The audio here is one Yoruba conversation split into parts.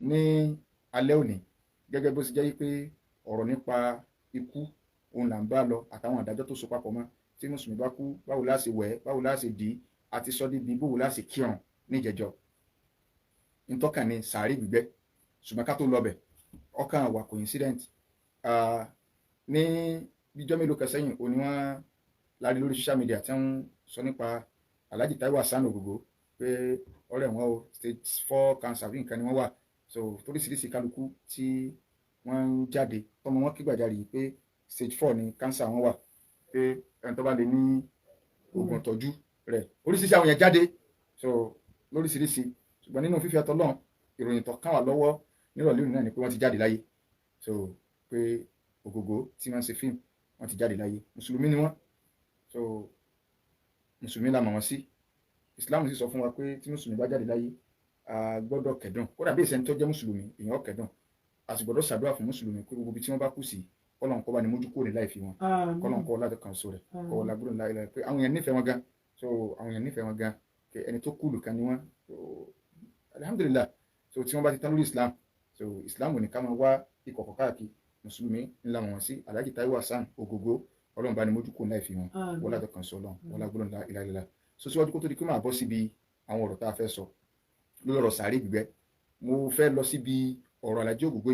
ní alẹ́ òní gẹ́gẹ́ bó ṣe jẹ́ pé ọ̀rọ̀ nípa ikú òun là ń bá lọ àtàwọn àdájọ́ tó so papọ̀ mọ́ tí mùsùlùmí bá kú báwo la ṣe wẹ̀ báwo la ṣe dì í àti sọ débi báwo la ṣe kírun níjẹjọ ntọ́kàn ní sàárè gbígbẹ́ ṣùgbọ́n ká tó lọ bẹ̀ ọkàn wà coincident ní bíjọ́ mélòó kan sẹ́yìn òní wọ́n lárí lórí social media tí wọ́n sọ nípa Alhaji Taiwo Hassan Ogogo pé ọ̀rẹ́ wọn o stage 4 cancer bí nǹkan ni wọ́n wà so toríṣiríṣi kálukú tí wọ́n ń jáde tọmọ wọn kígbàjarè yìí pé stage 4 ni cancer wọn wà pé ẹni tó bá lè ní oògùn ìtọ́jú rẹ̀ oríṣiríṣi àwọn yẹn jáde so lóríṣiríṣi ṣùgbọ́n nínú fífi ẹtọ́ lọ́n ìròyìn tó kàn wá lọ́wọ́ nírọ̀lẹ́ òní náà ni pé wọ́n ti jáde láyé so pé Ogogo tí wọ́n ń ṣe fíìmù wọ́n ti jáde láyé mùsùlùmí ni wọ́n so mùsùlùmí la mọ̀ wọ́n sí Islam sì sọ fún wa pé tí mùsùlùmí bá jáde láyé a gbọ́dọ̀ kẹ́dùn kódà bí ìṣẹ́ni tó jẹ́ mùsùlùmí èèyàn kẹ́dùn a sì gbọ́dọ̀ ṣàdúrà fún mùsùlùmí pé gbogbo ibi tí wọ́n bá kù sí kọ́lọ́n kọ́ bá ní mójú kúrò ní láì fi wọn kọ́lọ́n kọ́ láti kàn so rẹ̀ kọ́ lágbóró ńlá ilẹ̀ pé àwọn èèyàn nífẹ̀ẹ́ wọn gan so àwọn èèyàn nífẹ̀ẹ́ wọn gan ẹni tó kúlù kan ni wọ́n so alhamdulillah so tí wọ́n bá ti tán lórí Islam so Islam ò ní ká máa wá ìkọ̀kọ̀ káàkiri mùsùlùmí ńlá wọn sí Alhaji Taiwo Hassan Ogogo ọlọ́run bá ní mójú kúrò ní láì fi wọn wọ́n láti kàn so ọlọ́run wọ́n lágbóró ńlá ilẹ̀ so síwájú kó tó di pé máa bọ́ síbi àwọn ọ̀rọ̀ tá a fẹ́ sọ lórí ọ̀rọ̀ sàárè gbígbẹ́ mo fẹ́ lọ síbi ọ̀rọ̀ Alhaji Ogogo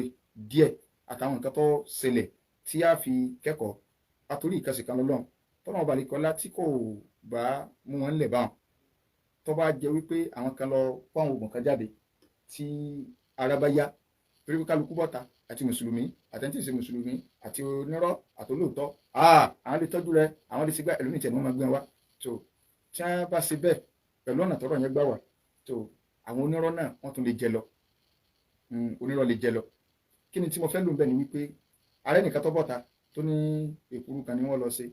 díẹ̀ àtàwọn nǹkan tó ṣẹlẹ̀ tí a fi kẹ́kọ̀ọ́ àtòrí ìkẹsì kan lọ́lọ́run tọ́nà ọba àlekọ́lá tí kò bá mú wọn lẹ̀ báwọn tó bá jẹ́ wípé àwọn kan lọ kó àwọn oògùn kan jáde tí ara bá yá torí pé kálukú bọ́ta àti mùsùlùmí àtẹ̀ntì ṣe mùsùlùmí àti onírọ́ àtolóòótọ́ àwọn lè tọ́jú rẹ àwọn lè ṣe gbá ẹlòmíì tẹ̀ ní wọ́n máa gbé wa so tí wọ́n bá ṣe bẹ́ẹ̀ pẹ̀lú ọ̀nà tọ́rọ̀ yẹn gbà wá so àwọn onírọ́ náà wọ́n tún lè jẹ lọ onírọ́ lè jẹ lọ kí ni tí mo fẹ́ lò ń bẹ̀ ni wípé ààrẹ nìkan tó bọ́ta tó ní èkuru kan ni wọ́n lọ ṣe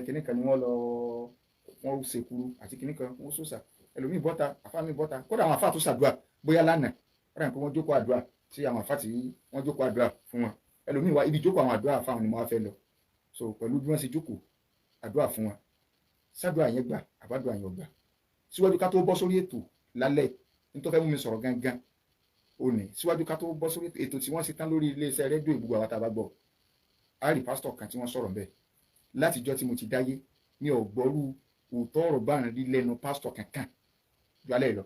kìnní kan ni wọ́n ṣe èkuru àti kìnní kan wọ́n sòsà ẹlòmíì bọ́ta àfáà mi bọ́ta kódà àwọn àfáà tó ṣàdúrà bóyá lánàá wọ́n rà pé wọ́n jókòó àdúrà tí àwọn àfáà tí wọ́n jókòó àdúrà fún wọn ẹlòmíì wá ibi jókòó àwọn àdúrà fáwọn ni mo wá fẹ́ lọ so pẹ̀lú bí wọ́n ṣe jókòó àdúrà fún wọn ṣàdúrà yẹn gbà àbádùà yẹn gbà síwájú ká tó bọ́ sórí ètò lálẹ́ nítorí fẹ́ mú mi sọ̀rọ̀ gangan òní síwájú ká tó bọ́ sórí ètò tí wọ́n ṣe tán lórí iléeṣẹ́ rédíò Ìbùgbé àwọn tá a bá gbọ́ a rí pásítọ̀ kan tí wọ́n sọ̀rọ̀ bẹ́ẹ̀ látijọ́ tí mo ti dáyé mi ò gbọ́rú òótọ́ ọ̀rọ̀ bá ń rí lẹ́nu pásítọ̀ kankan ju alẹ́ lọ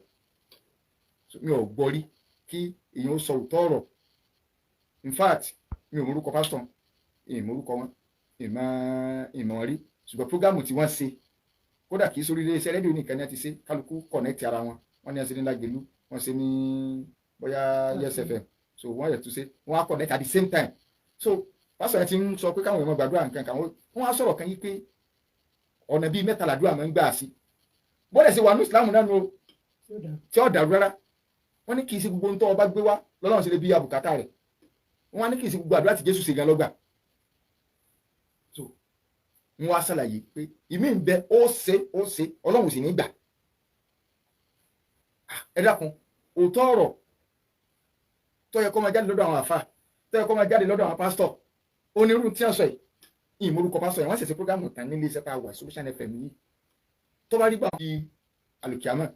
mi ò gbọ́ rí kí èèyàn ó sọ òótọ́ ọ̀rọ̀ in fact mi ò morúkọ pásítọ̀ ìmọ̀rúkọ wọn ìmọ̀ rí ṣùgbọ́n prógámù tí wọ́n ṣe kódà kì í sórí iléeṣẹ́ rédíò nìkan ní ẹ ti ṣe kálukú kọ̀nẹ́tì ara wọn ní ẹ ṣe ní Lágelú wọ́n ṣe ní bóyá Yes FM so wọ́n yẹ tó ṣe wọ́n á connect at the same time so pásítọ̀ yẹn ti ń sọ pé káwọn èèyàn gbàdúrà nǹkan kan wọ́n á sọ̀rọ̀ kan yí pé ọ̀nà bíi mẹ́ta làdúrà máa ń gbà sí bọ́dẹ̀ sí wà ní Islam náà nù tí ó dàrú rárá wọ́n ní kì í ṣe gbogbo ntọ́ ọba gbé wá lọ́lọ́run ṣe lè bí abùkátà rẹ̀ wọ́n á ní kì í ṣe gbogbo àdúrà tí Jésù ṣe gan lọ́gbà so wọ́n á ṣàlàyé pé ìmí ń bẹ ó ṣe Ọlọ́run sì ní gbà ẹ dákun òótọ́ ọ̀rọ̀ tó yẹ kó máa jáde lọ́dọ̀ àwọn àfà tó yẹ kó máa jáde lọ́dọ̀ àwọn pásítọ̀ onírú tí wọ́n sọ yìí ìmọ̀rúkọ pásítọ̀ yẹn wọ́n ṣẹ̀ṣẹ̀ prógámù tán nílé iṣẹ́ tá a wà Solution FM yìí tó bá rí gbà bí alùkìámọ̀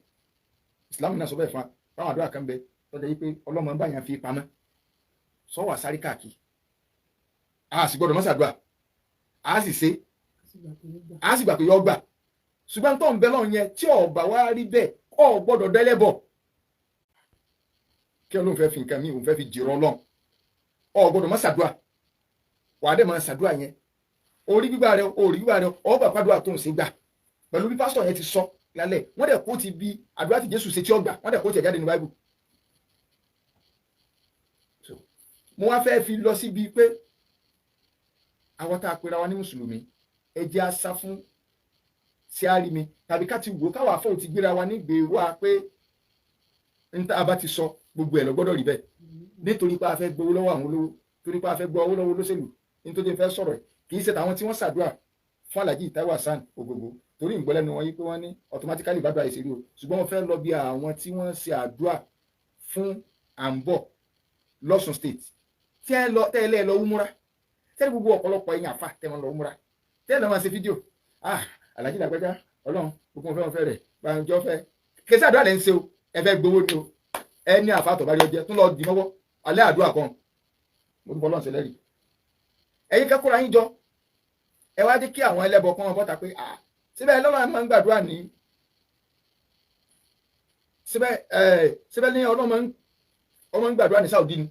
Islam náà sọ bẹ́ẹ̀ fún wa báwọn àdúrà kan bẹ tọ́jà yìí pé ọlọ́mọ bá yàn fi pamọ́ sọ wà sáré káàkiri a sì gbọ́dọ̀ mọ́sàdúrà a sì ṣe a sì gbà pé yọ gbà ṣùgbọ́n tó ń bẹ lọ́run yẹn tí ọ̀bà wá rí bẹ́ẹ̀ ọ̀ gbọ́dọ̀ dẹ́lẹ́bọ̀ kí Ọlọ́run fẹ́ fi nǹkan mi òun fẹ́ fi jìrọ̀ Ọlọ́run ọ̀ gbọ́dọ̀ mọ́sàdúrà wà á dẹ̀ máa ṣàdúrà yẹn orí gbígbà rẹ ọgbà pàdúrà tó ń ṣe gbà pẹ̀lú bí pásítọ̀ yẹn ti sọ lálẹ́ wọ́n dẹ̀ kó ti bí àdúrà tí Jésù ṣe tí ó gbà wọ́n dẹ̀ kó ti ẹ̀ jáde ní Báíbù mo wá fẹ́ fi lọ síbi pé àwọn tá a pera wa ní mùsùlùmí ẹ jẹ́ á sá fún sí àrí mi tàbí ká ti wò káwà fóun ti gbéra wa nígbè wá pé n tá a bá ti sọ gbogbo ẹ̀ lọ gbọ́dọ̀ rí bẹ́ẹ̀ nítorí pé a fẹ́ gbowó lọ́wọ́ àwọn olówó torí pé a fẹ́ gbọ́ owó lọ́wọ́ olóṣèlú nítorí fẹ́ sọ̀rọ̀ ẹ̀ kì í ṣe tàwọn tí wọ́n ṣàdúrà fún Alhaji Taiwo Hassan Ogogo torí ìgbọ́lẹ́nu wọn yí pé wọ́n ní automatically bàbá ìṣèlú o ṣùgbọ́n wọ́n fẹ́ lọ bí àwọn tí wọ́n ṣe àdúrà fún àǹbọ̀ lọ́sùn state tí ẹ lọ tẹ́lẹ̀ lọ wúmúra tẹ́lẹ̀ gbogbo ọ̀pọ̀lọpọ̀ ẹ̀yìn àfà tẹ́ wọn lọ wúmúra tẹ́lẹ̀ lọ́ máa ṣe fídíò Alhaji Lágbájá Ọlọ́run gbogbo wọn fẹ́ rẹ̀ bàjọ́ fẹ́ kẹsí àdúrà lẹ́ ń ṣe o ẹ fẹ́ gbowó ni o ẹ ní àfà àtọ̀bárí ọjẹ́ tún lọ dì mọ́wọ́ alẹ́ àdúrà kan mo dúpọ̀ lọ́n ṣẹlẹ̀ rí ẹ̀yin kẹ́kọ̀ọ́ yín jọ ẹ wá jẹ́ kí àwọn ẹlẹ́bọ kan bọ́ta pé síbẹ̀ lọ́wọ́ máa ń gbàdúrà ní síbẹ̀ ní ọlọ́mọ ń gbàdúrà ní Saudi ni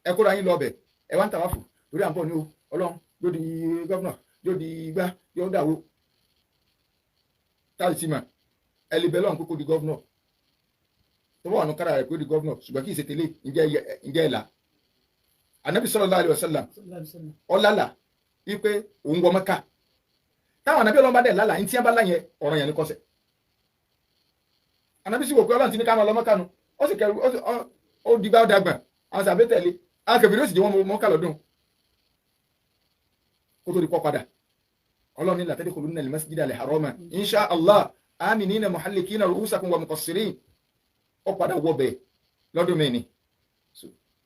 ẹ kóra yín lọ ọbẹ̀ ẹ wá ń tàwá fò lórí à ń bọ̀ ní o ọlọ́run yóò di gọ́vnà yóò di igbá yóò dàwó táyì tí mà ẹ lè bẹ lọ́run kókó di gọ́vnà tó bá wà ní kára rẹ̀ kó di gọ́vnà ṣùgbọ́n kì í ṣe tẹ́lẹ̀ ǹjẹ́ ìlà Ànábì sallallahu alaihi wasallam ọ̀làlà wípé òun wọ Mẹ́kà táwọn ànábì ọlọ́run bá dẹ̀ lálà ní tí wọ́n bá láyẹn ọ̀ràn yẹn ní kọ́sẹ̀ ànábì sì wò pé ọlọ́run ti ní ká máa lọ Mẹ́kà nu ó sì kẹrù ó dìgbà ó dàgbà àwọn sàbẹ̀ tẹ̀lé àwọn kẹfìrí ó sì jẹ́ wọn Mẹ́kà lọ́dún kó tó di pọ́ padà ọlọ́run ní la tadkhulunna al-masjida al-harama insha Allah aminina muhallikina ru'usakum wa muqassirin ó padà wọ bẹ́ẹ̀ lọ́dún mẹ́ni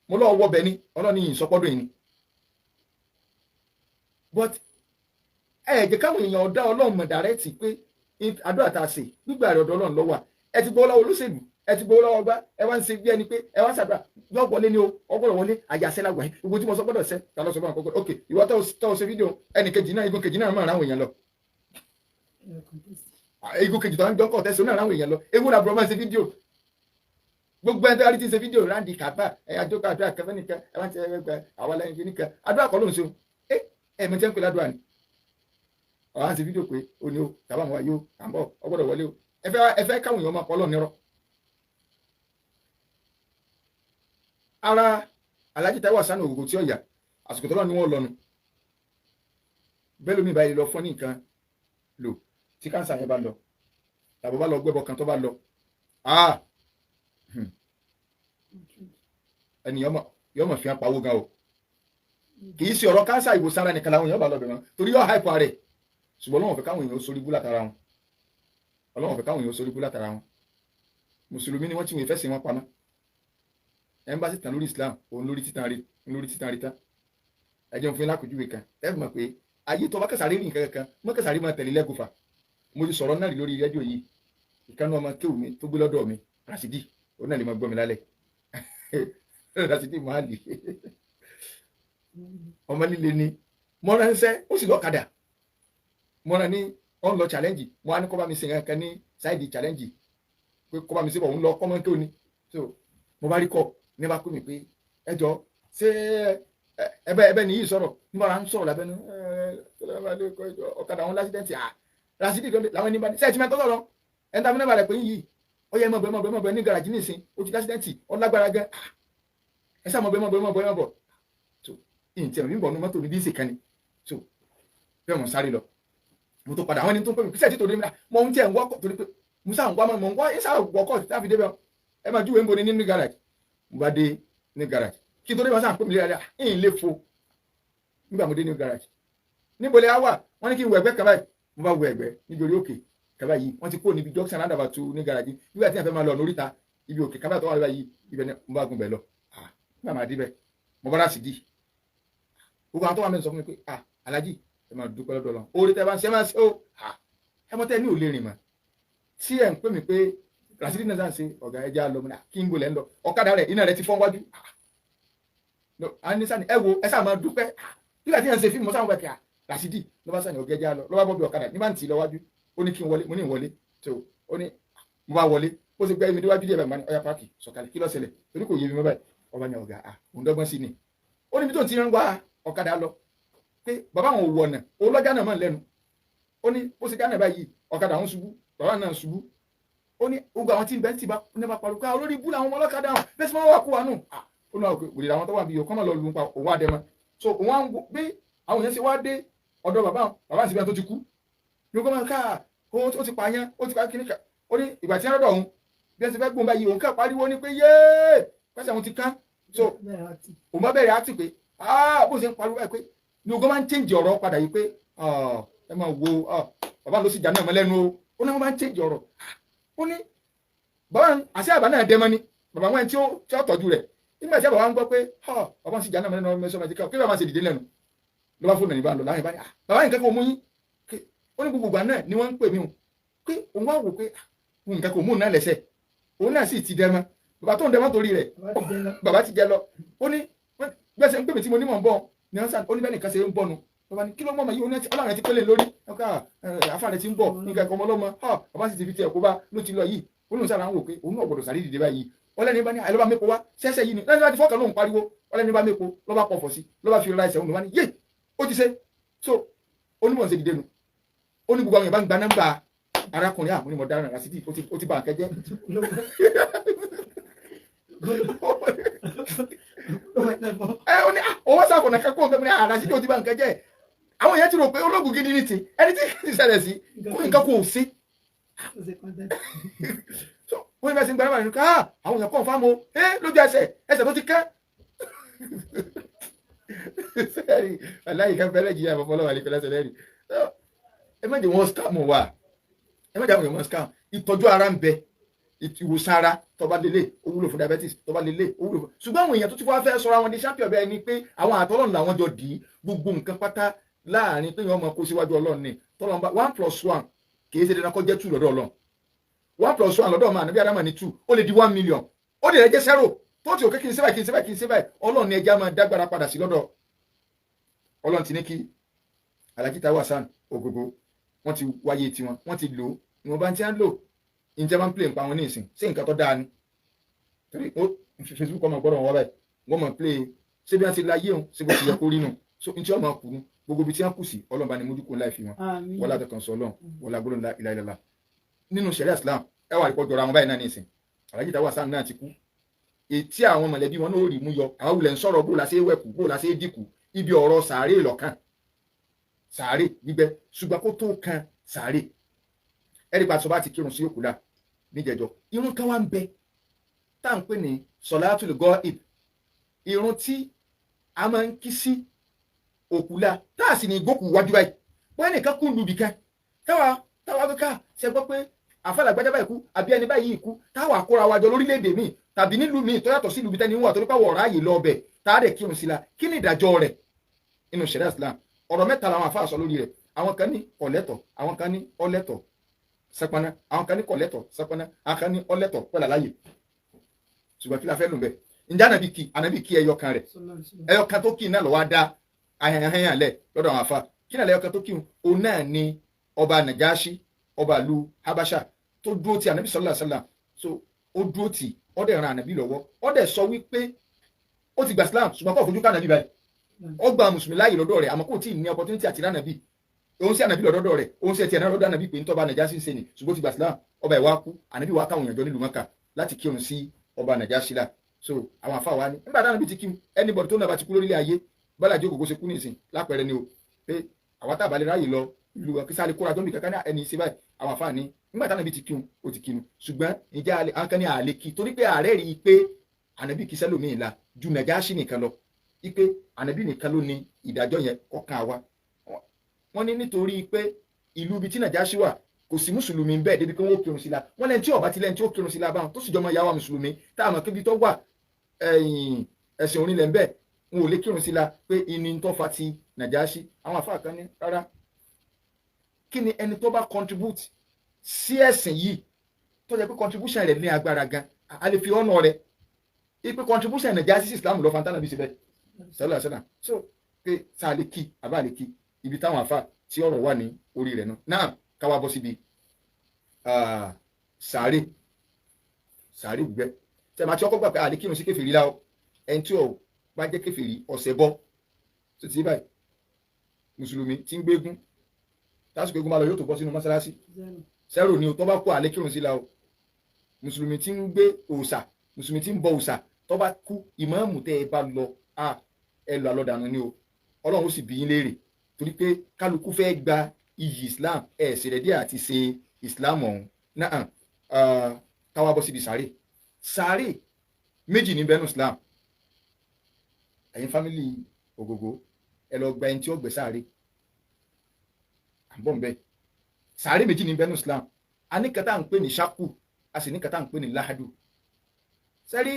mo lọ́ọ́ wọ bẹ́ẹ̀ ni ọlọ́run ní ìsọpọ́dún yìí ni but jẹ́ káwọn èèyàn dá ọlọ́run mọ̀ dàrẹ́tì pé àdúrà tá a ṣe gbígbà rẹ̀ ọ̀dọ̀ ọlọ́run ló wà ẹ ti gbọ́ lọ́wọ́ olóṣèlú ẹ ti gbọ́ lọ́wọ́ ọgbà ẹ wá ń ṣe bí ẹni pé ẹ wá ń ṣàdúrà yọ wọlé ni o ọgbọ́dọ̀ wọlé àyàṣẹ́ lágbàá yìí gbogbo tí mo sọ gbọ́dọ̀ ṣe ta lọ sọ fún àkọ́kọ́ ok ìwọ tó ṣe fídíò ẹnì kejì náà igun kejì náà máa ráwọn èèyàn lọ igun kejì tó ń jọ́ kọ̀ tẹ́sán náà ráwọn èèyàn lọ ewu náà bùrọ̀ máa ṣe fídíò gbogbo ẹni tó rí ti ṣe fídíò ráńdì kàbá àjọkọ̀ àdúrà kẹfẹ́ nìkan ẹ wá ń ṣe àwọn ẹlẹ́yin nìkan àdúrà kọ́ ló ń ṣe ẹ̀mí tẹ́ ń pè ládùúrà ni ọ̀hún àti fídíò pé ó ní o tàbá àwọn ayé o à ń bọ̀ ọ gbọ́dọ̀ wọlé o ẹ fẹ́ káwọn èèyàn máa pọ̀ lọ́ọ̀ nírọ̀. ara Alhaji Taiwo Hassan Ogogo tí ó yà àsìkò tó lọ ni wọ́n lọ́nu bẹ́ẹ̀ lómi ìbáyìí lọ fún ní nǹkan lò tí káńsà yẹn bá lọ tàbí bá lọ gbẹ́bọ kan tó bá lọ ẹnìyàn yọmọ fi hàn pawó gan o kì í ṣe ọ̀rọ̀ káńsà ìwòsàn ara nìkan làwọn èèyàn bá lọ bẹ̀rẹ̀ wọn torí yóò háìpọ̀ rẹ̀ ṣùgbọ́n Ọlọ́run fẹ́ káwọn èèyàn sórí bú látara wọn Ọlọ́run fẹ́ káwọn èèyàn sórí bú látara wọn mùsùlùmí ni wọ́n ti wọ́n ìfẹ́ sí wọn pamọ́ ẹ̀ńbásí tàn lórí Islam òun lórí títan rí tán ẹ̀jẹ̀ ń fún yín lákòjúwe kan ẹ mọ̀ pé ayé tó bá kẹsàrí rí nǹkan kan mọ́ kẹsàrí máa tẹ̀lé lẹ́gùfà mo ti sọ̀rọ̀ náà rí lórí rédíò yìí ìkànnì ọmọ kéwù mi tó gbé lọ́dọ̀ mi Rasidi òun náà lè máa gbọ́ mi lálẹ́ Rasidi Mahali ọmọ líle ni mọ́ra ń sẹ́ ó sì lọ́kadà mọ́ra ní ọ̀n lọ challenge mo á ní kọ́ bá mi ṣe nǹkan ní ṣáìdì challenge pé kọ́ bá mi ṣe bọ̀ òun lọ kọ́ mọ́ kí o ní so mo bá rí kọ́ ní bá pè mí pé ẹ jọ ṣé ẹbẹ nìyí sọ̀rọ̀ ní bá ń sọ̀rọ̀ lábẹ́nu ọ̀kadà àwọn lásìdẹ́ǹtì Rasidi làwọn ẹni bá ní sẹ́ẹ̀tì mẹ́tọ́ sọ̀rọ̀ ẹni tàbí náà pé yìí ó yẹ mọ̀bẹ̀ ní garaji nísìn ó ti lásìdẹ́ǹtì ọlágbára gan ẹ sá mọ̀bẹ̀ so ìyìn tí ẹ̀mí bọ̀ ní mọ́tò ní bí ìsè kan ni so bẹ́ẹ̀ mọ̀ sáré lọ mo tó padà àwọn ẹni tó ń pè mí kíṣẹ́ tí tòde mi mọ ohun tí ẹ̀ ń wọ́kọ̀ torí pé mo sá ń wá mọ̀ ń wá ẹ sá wọ́kọ̀ tí táfi débẹ̀ ẹ máa júwèé ń bo ní ní garage mo bá dé ní garage kí n tó dé wọn sá ń pè mí léra ẹ̀yìn lè fo nígbà mo dé ní garage níbo lè wà wọ́n ní kí n wọ ẹgbẹ́ kaba yìí mo bá wọ ẹgbẹ́ nítorí òkè kaba yìí wọ́n ti kó níbi junction roundabout tu ní garage nígbà tí wọ́n fẹ́ máa lọ lóríta ibi òkè kaba tó wà lọ́wọ́ yìí ibẹ̀ ni mo bá gun bẹ̀ lọ nígbà máa dé bẹ̀ mo bá Rasidi gbogbo àwọn tó wà mẹ́rin sọ fún mi pé Alhaji ẹ máa dúpẹ́ lọ́dọ̀ lọ orí tẹ́ bá ń ṣe máa ṣe ó ẹ mọ́ tẹ́ ní ò lè rìn mọ́ tí ẹ̀ ń pè mí pé Rasidi náà ṣe ọ̀gá ẹja lọ mọ́nà kí n gbọ́lẹ̀ ń lọ ọ̀kadà rẹ̀ iná rẹ̀ ti fọ́n wájú anisani ẹ wo ẹ sáà máa dúpẹ́ nígbà tí ẹ̀ ń ṣe fíìmù sáwọn wẹ̀kẹ́ Rasidi ló bá sàn ọ̀gá ẹja lọ ló bá bọ́ bí ọ̀kadà ní bá ń tì lọ wájú ó ní kí n wọlé mo ní ìwọlé tó ó ní mo bá wọlé ó sì gbẹ́ mi déwájú díẹ̀ báyìí ọ̀yà páàkì sọ̀kalẹ̀ kí ló ṣẹlẹ̀ torí kò yé mi mọ́ báyìí ọba ní ọ̀gá òun dọ́gbọ́n sí ni ó níbi tó ti ń wá ọ̀kadà lọ pé bàbá àwọn òwò ọ̀nà olọ́jà náà máa ń lẹ́nu ó ní ó sì gánà báyìí ọ̀kadà àwọn ṣubú bàbá náà ṣubú ó ní gbogbo àwọn tí ń bẹ́ ti bá ní bá parọ́ pé olórí ibú làwọn ọmọ ọlọ́kadà hàn bẹ́ẹ̀ sì máa wà kó wa nù ó ní wòlé àwọn tó wà bí ọkọ́ máa lọ lù pa òun àdẹ́mọ so òun á ń gbé àwọn èèyàn ṣe wá dé ọ̀dọ̀ bàbá àti bẹ́ẹ̀ tó ti kú ní ọkọ́ máa ká ó ti pààyàn ó ti pa kíníkà ó ní ìgbà tí wọ́n rọ́dọ̀ òun bí wọ́n ti fẹ́ gbóhùn báyìí òun ká pariwo ní pé yéé pẹ́sẹ̀ òun ti kán so òun bá bẹ̀rẹ̀ àti pé bó ṣe ń pariwo báyìí pé ní ogun máa ń change ọ̀rọ̀ padà yìí pé ẹ máa wo bàbá ló sì jà náà mọ́ lẹ́nu ó ní wọ́n máa ń change ọ̀rọ̀ ó ní bàbá àṣẹ àbá náà dẹ́mọ́ ni bàbá wọn tí ó tọ́jú rẹ̀ nígbà tí bàbá ń gbọ́ pé bàbá sì jà náà mọ́ lẹ́nu ọmọ ẹ̀ṣọ́ máa ti ká kí bàbá ṣe dìde lẹ́nu ló bá fóònù ìbá lọ láàrin báyìí bàbá yìí nǹkan kò mú yín ó ní gbogbo ìgbà náà ni wọ́n ń pè mí o pé òun wá wò pé nǹkan kò mú un náà lẹ́sẹ̀ òun náà sì ti dẹ́mọ́ bàbá tó ń dẹ́mọ́ torí rẹ̀ bàbá ti jẹ lọ. Ó ní gbẹ́sẹ̀ ń pè mí tí mo ní mọ̀ ń bọ̀ ní ọ̀sán ó ní bẹ́ẹ̀ nìkan ṣe ń bọ̀nu. Bàbá ní kí ló mọ̀ mọ̀ yìí ọlọ́run ti pélé lórí àfààní ti ń bọ̀ nǹkan ẹ̀kọ́ ọmọ ọlọ́mọ bàbá sì ti fi tiẹ̀ kó bá ló ti lọ yìí. Ó lóun sára ń wò pé òun náà gbọdọ̀ sàrí dìde báyìí. Ọlẹ́ni bá ní àìlọ́ba mẹ́po wá ṣẹ́ṣẹ́ yìí ni lẹ́yìn láti fọ́ọ̀kan lóhùn pariwo ọlẹ́ni bá mẹ́po lọ́ba pọ̀fọ̀ sí lọ́ba fi ra ẹsẹ̀ òun wá ní yé ó ti ṣe. So onímọ̀ ṣe dìde nu ó ní gbogbo àwọn èèyàn bá ń gba nọ́mbà arákùnrin àmúni mọ̀ dára Rasidi ó ti bá a kẹjẹ́. Ó ní owó sàkóná kẹ́kọ̀ọ́ nǹkan ní Rasidi ó ti bá a kẹjẹ́. Àwọn èèyàn ti rò pé ológun gidi ní ti ẹni tí ti ṣẹlẹ̀ sí kó nǹkan kò sí. Wọ́n bá ti ń gbára wà nínú ká àwọn èèyàn kọ́ fáwọn lójú ẹsẹ̀ tó ti kẹ́. Aláyìí kan fẹ́lẹ́ jìyà àbọ̀fọ́ lọ́wọ́ àlefẹ́ lẹ́sẹ̀ lẹ́rìí. Ẹ má jẹ́ wọ́n scam wa, ẹ má jẹ́ àwọn èèyàn wọ́n scam. Ìtọ́jú ara ń bẹ, ìwòsàn ara tó bá lélẹ̀ ó wúlò fún diabetes tó bá lélẹ̀ ó wúlò fún. Ṣùgbọ́n àwọn èèyàn tó ti wá fẹ́ sọ̀rọ̀ àwọn di champion bẹ́ẹ̀ ni pé àwọn àtọ́lọ́run làwọn jọ dì í gbogbo nǹkan pátá láàrin pé wọ́n mọ kó síwájú Ọlọ́run ni tọ́lọ́run bá 1+1 kì í ṣe dandan kó jẹ́ 2 lọ́dọ̀ Ọlọ́run. 1+1 lọ́dọ̀ ọmọ ànábì Ádámù ní 2 ó lè di 1 million ó lè jẹ́ 0 tó ti òkè kí n ṣe báyìí Ọlọ́run ni ẹja máa dágbára padà sí lọ́dọ̀ Ọlọ́run ti ní kí Alhaji Taiwo Hassan Ogogo wọ́n ti wáyé tiwọn wọ́n ti lò ìwọ̀n bá ti ń lò ìjẹ́ máa ń play nǹkan àwọn ní ìsìn sí nǹkan tó dáa ni torí Facebook ọmọ gbọ́dọ̀ wọ́n báyìí wọ́n mọ̀ play ṣé bí wọ́n ti láyé òun ṣé bó ti yẹ kó rí nù so n tí wọ́n máa kú gbogbo ibi tí wọ́n kù sí Ọlọ́run bá ní mójúkó láì fi wọn wọ́n látọ̀ kan sọ Ọlọ́run wọ́n lágbóró ilá ìlàlá nínú ṣẹ̀ríà Islam ẹ wà ìpọ́jọ́ ra wọn báyìí náà ní ìsìn Alhaji Taiwo Hassan náà ti kú etí àwọn mọ̀lẹ́bí wọn náà rí mú yọ àwọn wulẹ̀ ń sọ̀rọ̀ bó la ṣe wẹ̀kú bó la ṣe dínkù ibi ọ̀rọ̀ sàárè lọ́kàn sàárè gbígbẹ́ ṣùgbọ́n kó tó kan sàárè ẹ̀rí pàṣọ bá ti kírun sí òkú la níjẹ̀jọ́ irun kan wá ń bẹ tá à ń pè ní sọ̀látùl ghaib irun tí a máa ń kí sí òkú la tá a sì ní ìgbókù wájú báyìí wọ́n nìkan kú lùbì kan táwa kíkà ṣe gbọ́ pé àfàlàgbájá báyìí kú àbí ẹni báyìí kú táwa kóra wájọ lórílẹ̀‐èdè míì tàbí nílùú míì tó yàtọ̀ sí ìlú bíi tẹ́ni wà torí pàwọ̀ ọ̀rá yìí lọ ọbẹ̀ tá a dẹ̀ kírun sí la kí ni ìdájọ́ rẹ̀ inú ṣẹ̀ríà Islam ọ̀rọ̀ mẹ́ta làwọn àfáà sọ lórí rẹ̀ àwọn kan ní kọ̀lẹ́tọ̀ àwọn kan ní ọlẹ́tọ̀ sẹ́pọ́nà àwọn kan ní kọ̀lẹ́tọ̀ sẹ́pọ́nà àwọn kan ní ọlẹ́tọ̀ pẹ̀lú àlàyé ṣùgbọ́n kí la fẹ́ lò bẹ́ẹ̀ ǹjẹ́ ànábì kí ẹyọ kan rẹ̀ ẹyọ kan tó kí náà lọ́wọ́ dá ahẹ́hẹ́hẹ́ lẹ̀ lọ́dọ̀ àwọn àfáà kí náà lẹ́yọ kan tó kí òun náà ní ọba Najashi ọba ìlú Habasha tó dúró ti ànábì sallallahu alaihi wasallam so ó dúró tì ó dẹ̀ ran ànábì lọ́wọ́ ó dẹ̀ sọ wípé ó ti gba Islam ṣùgbọ́n kò fojú ká ànábì báyìí ó gba mùsùlùmí láàyè lọ́dọ̀ rẹ̀ àmọ́ kò tí ì ní opportunity àti ránàbì òun sí ànábì lọ́dọ̀ rẹ̀ òun sí ẹtì ẹ̀nà lọ́dọ̀ ànábì pé ń tọ́ba Najashi ń ṣe ni ṣùgbọ́n ó ti gba Islam ọba ìwà kú ànábì wa káwọn èèyàn jọ nílùú Mẹ́kà láti kírun sí ọba Najashi la so àwọn àfa wa ni nígbà tí ànábì ti kí anybody tó náà bá ti kú lórílẹ̀ ayé bọ́lá àjẹ́ ògógó ṣe kú nísìn lápẹẹrẹ ni o pé àwa tá àbálẹ̀ ráàyè lọ ìlú akísàlẹ̀ kóra tó ń bì kankan ní ẹni ṣe báyìí àwọn àfa ni nígbà tí ànábì ti kí ó ti kí ṣùgbọ́n ìjà àǹkan ní àlè kí torí pé ààrẹ rí i pé ànábì kí sẹ́lòmíì la ju Najashi nìkan lọ ipe ànábì nìkan ló ní ìdájọ́ yẹn kọkàn wa wọ́n ní nítorí pé ìlú ibi tí Najashi wà kò sí mùsùlùmí bẹ́ẹ̀ débi pé wọ́n kírun sí la wọ́n lẹ́ni tí ọba ti lẹ́ni tí ó kírun sí la báwọn tó sì jọmọ ìyá wa mùsùlùmí tá a mọ̀ kébi tó wà ẹ̀sìn onílẹ̀ ń bẹ̀ wọn ò lè kírun sí la pé ìní tó fa ti Najashi àwọn àfáà kan ní rárá kí ni ẹni tó bá contribute sí ẹ̀sìn yìí tó jẹ́ pé contribution rẹ̀ ní agbára gan a lè fi ọ̀nà rẹ̀ ipe contribution Najashi sí Islam lọ fantana bí síbẹ̀ sọlá sọlá so pé sáà lè kí àbá lè kí ibi táwọn àfáà tí ọ̀rọ̀ wà ní orí rẹ̀ náà káwá bọ́ síbi sàárè gbígbẹ́ tẹ̀mà tí ọkọ̀ gbà pé àlè kírun sí kèfèrí láwọ́ ẹni tí ò bá jẹ́ kèfèrí ọ̀sẹ̀ bọ́ tó ti báyìí mùsùlùmí tí ń gbégún tásìkò egun bá lọ yóò tó bọ́ sínú mọ́sálásí sẹ́rò ni tó bá kú àlè kírun sí láwọ́ mùsùlùmí tí ń gbé òòṣà mùsùlùmí tí ń bọ òòṣà tó bá kú ìmáàmù tẹ́ ẹ bá lọ ẹ lọ àlọ́dànù ni o Ọlọ́run ó sì bí yín léèrè torí pé kálukú fẹ́ gba iyì Islam ẹ̀ ṣe rẹ̀ díẹ̀ àti ṣe Islam ọ̀hún náà káwá bọ́ síbi sàárè méjì ní bẹ́nu Islam ẹ̀yin fámìlì Ògògó ẹ lọ gba ẹni tí ó gbé sàárè àbọ̀ nbẹ sàárè méjì ní bẹ́nu Islam a ní kẹta ń pè ní ṣákù a sì ní kẹta ń pè ní láhádù sẹ́rí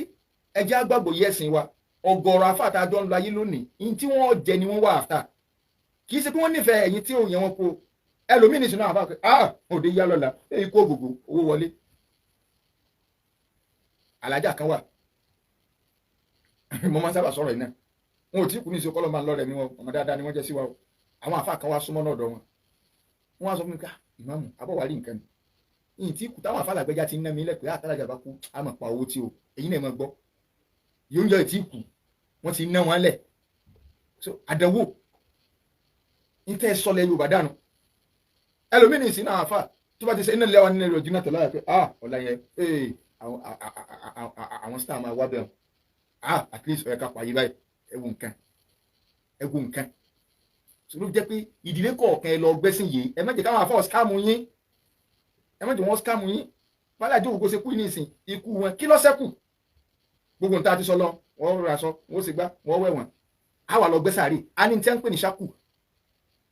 ẹjẹ́ àgbàgbọ́ yẹ̀sìn wa ọ̀gọ̀rọ̀ afáàtà àjọ ńlá yìí lónìí ní tí wọ́n jẹ ni wọ́n wà áfà kì í ṣe pé wọ́n nífẹ̀ẹ́ ẹ̀yin tí ò yẹ wọn kó ẹlòmíì ní ìṣúná àbá òde yá lọ́la èyí kó Ògògó owó wọlé alájà kan wà mo máa ń sábà sọ̀rọ̀ yìí náà, wọn ò tí kú ní ìṣe kọ́lọ́ máa ń lọ́rẹ̀ mi wọn, ọmọ dáadáa ni wọ́n jẹ́ sí wa o. àwọn àfáà kan wá súnmọ́ náà ọ̀dọ̀ wọn, wọ́n wá sọ fún mi ká ìmáàmù abọ́wárí nǹkan ni ìyìn tí kù táwọn àfáà làgbẹ́já ti ń ná mi lẹ́pẹ́ àtàlájà bá kú á máa pa owó tí o èyí náà máa gbọ́ yóò ń jọ ìtì kù wọ́n ti ná wọn lẹ̀. so àdánwò ní tẹ́ sọlẹ̀ Yorùbá dànù ẹlòmínì sí náà àfáà tó bá ti ṣe iná lẹ́wà nínú ẹ̀rọ jìnnà tọ́lá pé ọ̀la yẹn àwọn star máa wá bẹ̀rù at least ọ̀yẹ́ká pààyè báyìí ẹ̀wù nǹkan sọlọ́ jẹ́ pé ìdílé kọ̀ọ̀kan ẹ lọ gbẹ́sìn yìí ẹ má jẹ́ káwọn afọ́ skáàmù yín, ẹ má jẹ́ wọ́n skáàmù yín. bálá àjọ òkú ṣe kú ní ìsìn ikú wọn kí ló ṣẹ́kù gbogbo nǹkan àti sọlọ wọ́n rọra sọ wọ́n sì gbá wọ́n wẹ̀ wọ́n á wà lọ gbẹ́sàárì á ní tí wọ́n ń pè ní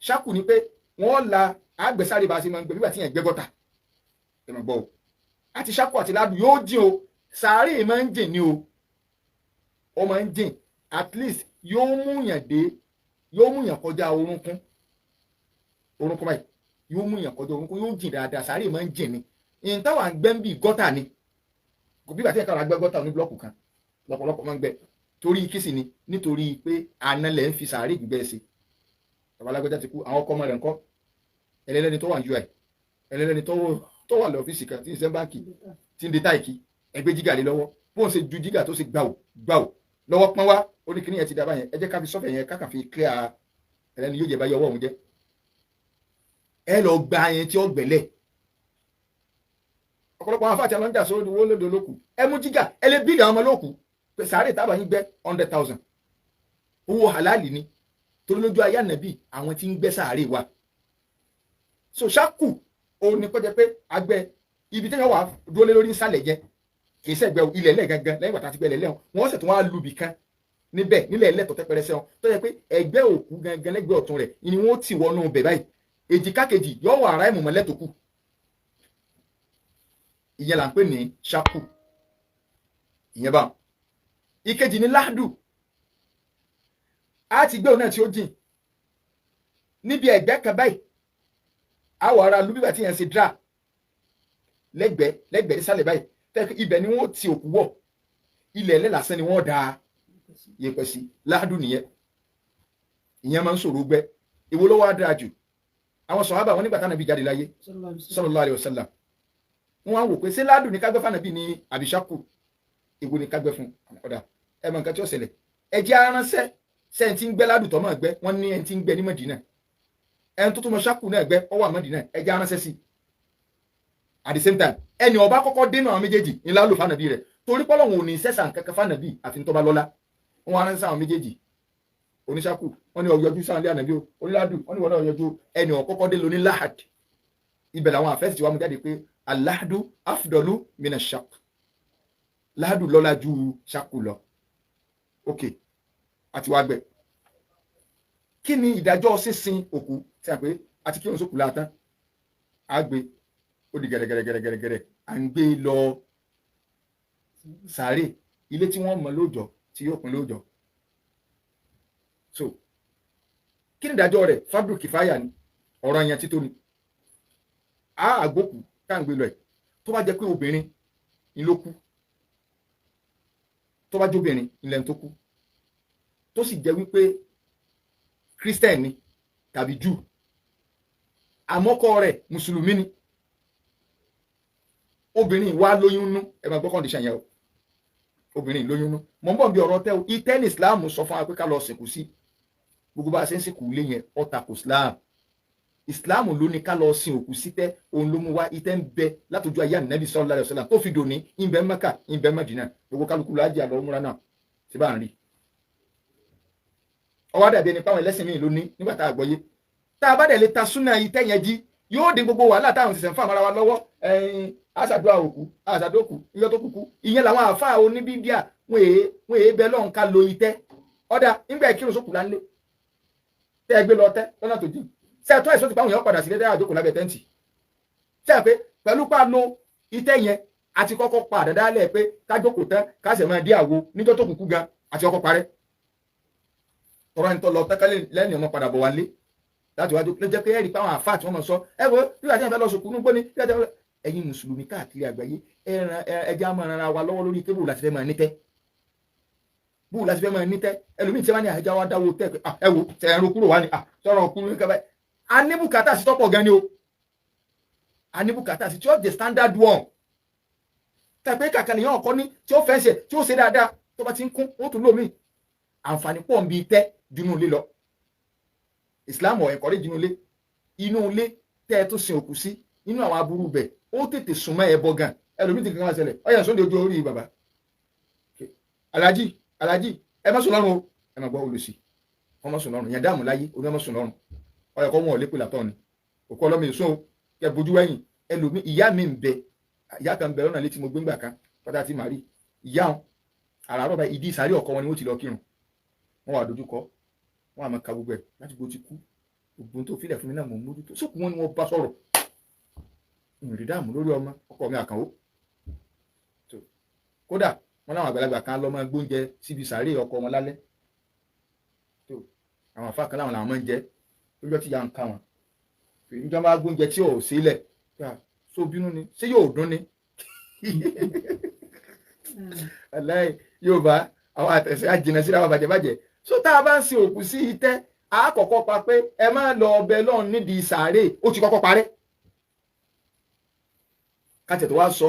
ṣákù ni pé wọ́n la àgbẹ̀sàárì bá a ṣe máa ń gbé nígbà tí yẹn gbẹ́ gọ́tà ẹ máa gbọ́ o àti ṣákù àti ládùn yóò jìn o sàárè máa ń jìn ní o ó máa ń jìn at least yóò mú yàn kọjá orúnkún báyìí yóò mú yàn kọjá orúnkún yóò jìn dáadáa sàárè máa ń jìn ni ìyẹn táwọn àgbẹ̀ ń bì gọ́tà ni kò bí bàtí ẹ̀ka àgbẹ̀ gọ́tà ní blọ́ọ̀kù kan lọ́pọ̀lọpọ̀ máa ń gbẹ torí kí sì ni nítorí pé àná lẹ̀ ń fi sàárè gbígbẹ́ sí babalágbẹ́já ti kú àwọn ọkọ ọmọ rẹ̀ ńkọ́ ẹlẹ́lẹ́ni tó wà ní UI ẹlẹ́lẹ́ni tó wà lọ́fíìsì kan tí ń sẹ́ báǹkì tí ń de táìkì ẹgbẹ́ jígà lé lọ́wọ́ bóun ṣe ju jígà tó ṣe gbàù lọ́wọ́ pọ́n wá ó ní kíní yẹn ti dábàá yẹn ẹ jẹ́ ká fi sọ́fẹ̀ yẹn kákan fi clear ẹlẹ́ni yóò jẹ́ bá yọ ọwọ́ òun jẹ́ ẹ lọ gba yẹn tí ó gbẹ̀lẹ̀ ọ̀pọ̀lọpọ̀ àwọn afáàtì alọ́njà sórí owó lódò lókù ẹ mú jígà ẹ lè bílẹ̀ àwọn ọmọ lókù pé sàárè tábà yín gbẹ́ 100,000 owó halali ni torí lójú ayé ànábì àwọn tí ń gbẹ́ sàárè wa so ṣáàkù òun ni kọjá pé àgbẹ̀ ibi tẹ́yàn wà dúró lé lórí nsàlẹ̀ jẹ kì í sẹ́gbẹ́ ilẹ̀ ilẹ̀ gangan lẹ́yìn wàtá ti gbẹ́ ilẹ̀ lẹ́hàn wọ́n sì tún wá lu ibì kan níbẹ̀ nílẹ̀ ilẹ̀ tó tẹ́pẹ́rẹ́ sẹ́wọ̀n tó yẹ pé ẹgbẹ́ òkú gangan lẹ́gbẹ́ ọ̀tún rẹ̀ ni wọ́n ti wọnú bẹ̀ báyìí èjìká kejì yọ wà ara ìmùmọ́lẹ̀ tó kù ìyẹn là ń pè ní ṣáàkù ìyẹn bá ìkejì ní láàdù á ti gbé òun náà tí ó jìn níbi ẹ̀gbẹ́ kan báyìí àwọ̀ ara lu bíbà tí yẹn ṣe dra lẹ́gbẹ̀ẹ́ nísàlẹ̀ báyìí tẹ́kọ̀ ibẹ̀ ni wọ́n ti òkú wọ̀ ilẹ̀ ẹlẹ́ lásán ni wọ́n da yẹpẹ̀ sí láàdù nìyẹn ìyẹn máa ń ṣòro gbẹ́ èwo ló wá dáa jù àwọn sàhábà wọn nígbà tí Ànábì jáde láyé sallallahu alaihi wasallam wọn á wò pé ṣé láàdù ní kágbẹ́ fànàbí ní àbíṣákù èwo ní kágbẹ́ fún ọ̀dà ẹ mọ nǹkan tí ó ṣẹlẹ̀ ẹ jẹ́ aránṣẹ́ sẹ́yìn tí ń gbẹ́ láàdù tọ́ máa gbẹ́ wọ́n ní ẹni tí ń gbẹ́ ní Mẹ́dínà ẹni tó tún mọ ṣákù náà gbẹ́ ó wà Mẹ́dínà ẹ jẹ́ aránṣẹ́ sí at the same time ẹni ọba kọ́kọ́ dénú àwọn méjèèjì ńlá lò fànàbí rẹ̀ torí pé Ọlọ́run ò ní sẹ́sà kankan fànàbí àfi tó bá lọ́lá wọn aránṣẹ́ àwọn méjèèjì oníṣákù wọn ni ọ̀yọ́jú sáwọn ilé ànàbí oníládù wọn ni wọn náà ọ̀yọ́jú ẹni ọ̀kọ́kọ́ dé lóní láhàd ibẹ̀ làwọn àfẹ́sì tí wọ́n mú jáde pé aláàdù afdọ́lù mina ṣak láàdù lọ́lá ju ṣákù lọ ok àti wá gbẹ kí ni ìdájọ́ sísin òkú tí a pé àti kí òun sókù látàn á gbé ó di gẹ̀rẹ́gẹ̀rẹ́gẹ̀rẹ́gẹ̀rẹ́ à ń gbé lọ sàárè ilé tí wọ́n mọ̀ lóòjọ́ tí yóò pín lóòjọ́ so kí ni ìdájọ́ rẹ̀ fábùrù kìfáyà ni ọ̀rọ̀ yẹn títò ni á àgbókù tá à ń gbé lọ ẹ̀ tó bá jẹ́ pé obìnrin ni ló kú tó bá jẹ́ obìnrin ilẹ̀ tó kú tó sì jẹ́ wípé Christian ni tàbí Júù àmọ́kọ rẹ̀ mùsùlùmí ni obìnrin wá lóyún nú ẹ máa gbọ́ condition yẹn o obìnrin lóyún nú mọ̀ ń bọ̀ bí ọ̀rọ̀ tẹ́ o ìtẹ́ ní Islam sọ fún wa pé ká lọ sìnkú sí gbogbo bá a ṣe ń sìnkú ilé yẹn ó tako Islam ló ní ká lọ sin òkú sítẹ́ òun ló mú wá ìtẹ́ ń bẹ látọjú ayé Ànábì sallallahu alaihi wasallam tó fi dòní ìbẹ́ Mẹ́kà ìbẹ́ Mẹ́dínà gbogbo kálukú láàjì àlọ́ múra náà sí bá ń rí ọwọ́ dàbí ẹni páwọn ẹlẹ́sìn míì ló ní nígbà tá a gbọ́yé tá a bá dẹ̀ lè ta súnà ìtẹ́ yẹn jí yóò dín gbogbo wàhálà táwọn ṣẹ̀ṣẹ̀ ń fà mọ́ra wa lọ́wọ́ àṣàdúrà òkú àṣàdókù iyọ́ tó kúkú ìyẹn làwọn àáfàá oníbíbíà wọn èé bẹ lọ́n ká lo ìtẹ́ ọ̀dà nígbà ìkírun sókù láńlé tẹ́ ẹ gbé lọ tẹ́ lọ́nà tó jìn ṣe ẹ̀tọ́ ẹ̀sọ́ ti pàwọn èèyàn padà sí lẹ́dẹ́ àjókòó lábẹ́ tẹ́ǹtì ṣe pé pẹ̀lú pa lo ìtẹ́ yẹn àti kọ́kọ́ pa àdàdà lẹ̀ pé kájókòó tán káṣẹ̀ máa dí àwo níjọ́ tó kúkú gan àti ọkọ̀ parẹ́ tọrọ ẹni tó lọ tẹ́kẹ́lẹ́ lẹ́yìn ọmọ padà bọ̀ wálé láti wájú ló jẹ́ pé ẹ̀rí pàwọn àfáà tí wọ́n mọ̀ sọ ẹ wo bí wàá tí wọ́n fẹ́ lọ sòkú nígbó ni ẹ̀yin mùsùlùmí káàkiri àgbáyé ẹja máa ran ara wa lọ́wọ́ lórí pé bóò láti fẹ́ máa nítẹ́ bóò láti fẹ́ máa nítẹ́ ẹlòmíì tí wọ́n ní àjá wa dáwọ́ tẹ́ ẹ wò ẹ̀rọ kúrò wá ní sọ̀rọ̀ kúrò ní kaba a ní bùkátà sí tọ́pọ̀ gan ni o a ní bùkátà sí tí ó jẹ́ standard one tàbí kàkà nìyẹn ọkọ ní tí ó fẹ́ ṣe tí ó ṣe dáadáa tó bá ti ń kún ó tún lómi àǹfààní pọ̀ ń bi tẹ́ junú ilé lọ Islam ọ̀ ẹ̀kọ́ rí junú ilé inú ilé tẹ́ ẹ tó sin òkú sí nínú àwọn aburú bẹ̀ ó tètè súnmọ́ ẹ bọ́ gan ẹlòmíì ti kankan máa ṣẹlẹ̀ ọ̀yà sóde ojú orí bàbá alájì ẹ má sùn lọ́rùn o ẹ má gbọ́ olùsí wọ́n má sùn lọ́rùn yẹn dáàmú láyé oní má sùn lọ́rùn ọ̀yà kọ́ wọn ò lépè látọ̀ ni òkú ọlọ́mọ èso kẹ bojú wẹ̀yìn ẹlòmíì ìyá mi ń bẹ ìyá kan bẹ lọ́nà létí mo gbéǹgbà kan pátá tí màá rí ìyá wọn àràárọ̀ bá ìdí ìsàrí ọkọ wọn ni wọ́n ti lọ kírun wọ́n wà dojúkọ wọ́n àmọ́ ka gbogbo ẹ̀ láti gbó ti kú ògbón tó filẹ̀ fún mi náà mò ń mójútó sókùn wọn ni wọ́n bá sọ̀rọ̀ ìrìn dáàmú lórí ọmọ ọkọ mi àkànwó kódà wọn láwọn àgbàlagbà kan lọ máa gbóúnjẹ síbi sàárè ọkọ wọn lálẹ́ àwọn àfa kan láwọn làwọn máa ń jẹ lójọ́ tí ya ń ká wọn níjọ́ máa gbóúnjẹ tí ò sílẹ̀ so bínú ni ṣé yóò dún ni aláì yóò bá àwọn àtẹ̀sẹ̀ àjìnà síra wọn bàjẹ́bàjẹ́ so tá a bá ń sin òkú sí itẹ́ àkọ́kọ́ pa pé ẹ má lọ ọbẹ̀ lọ́run nídìí sàárè ó ti kọ́kọ́ parẹ́ káàtẹ̀ tó wá sọ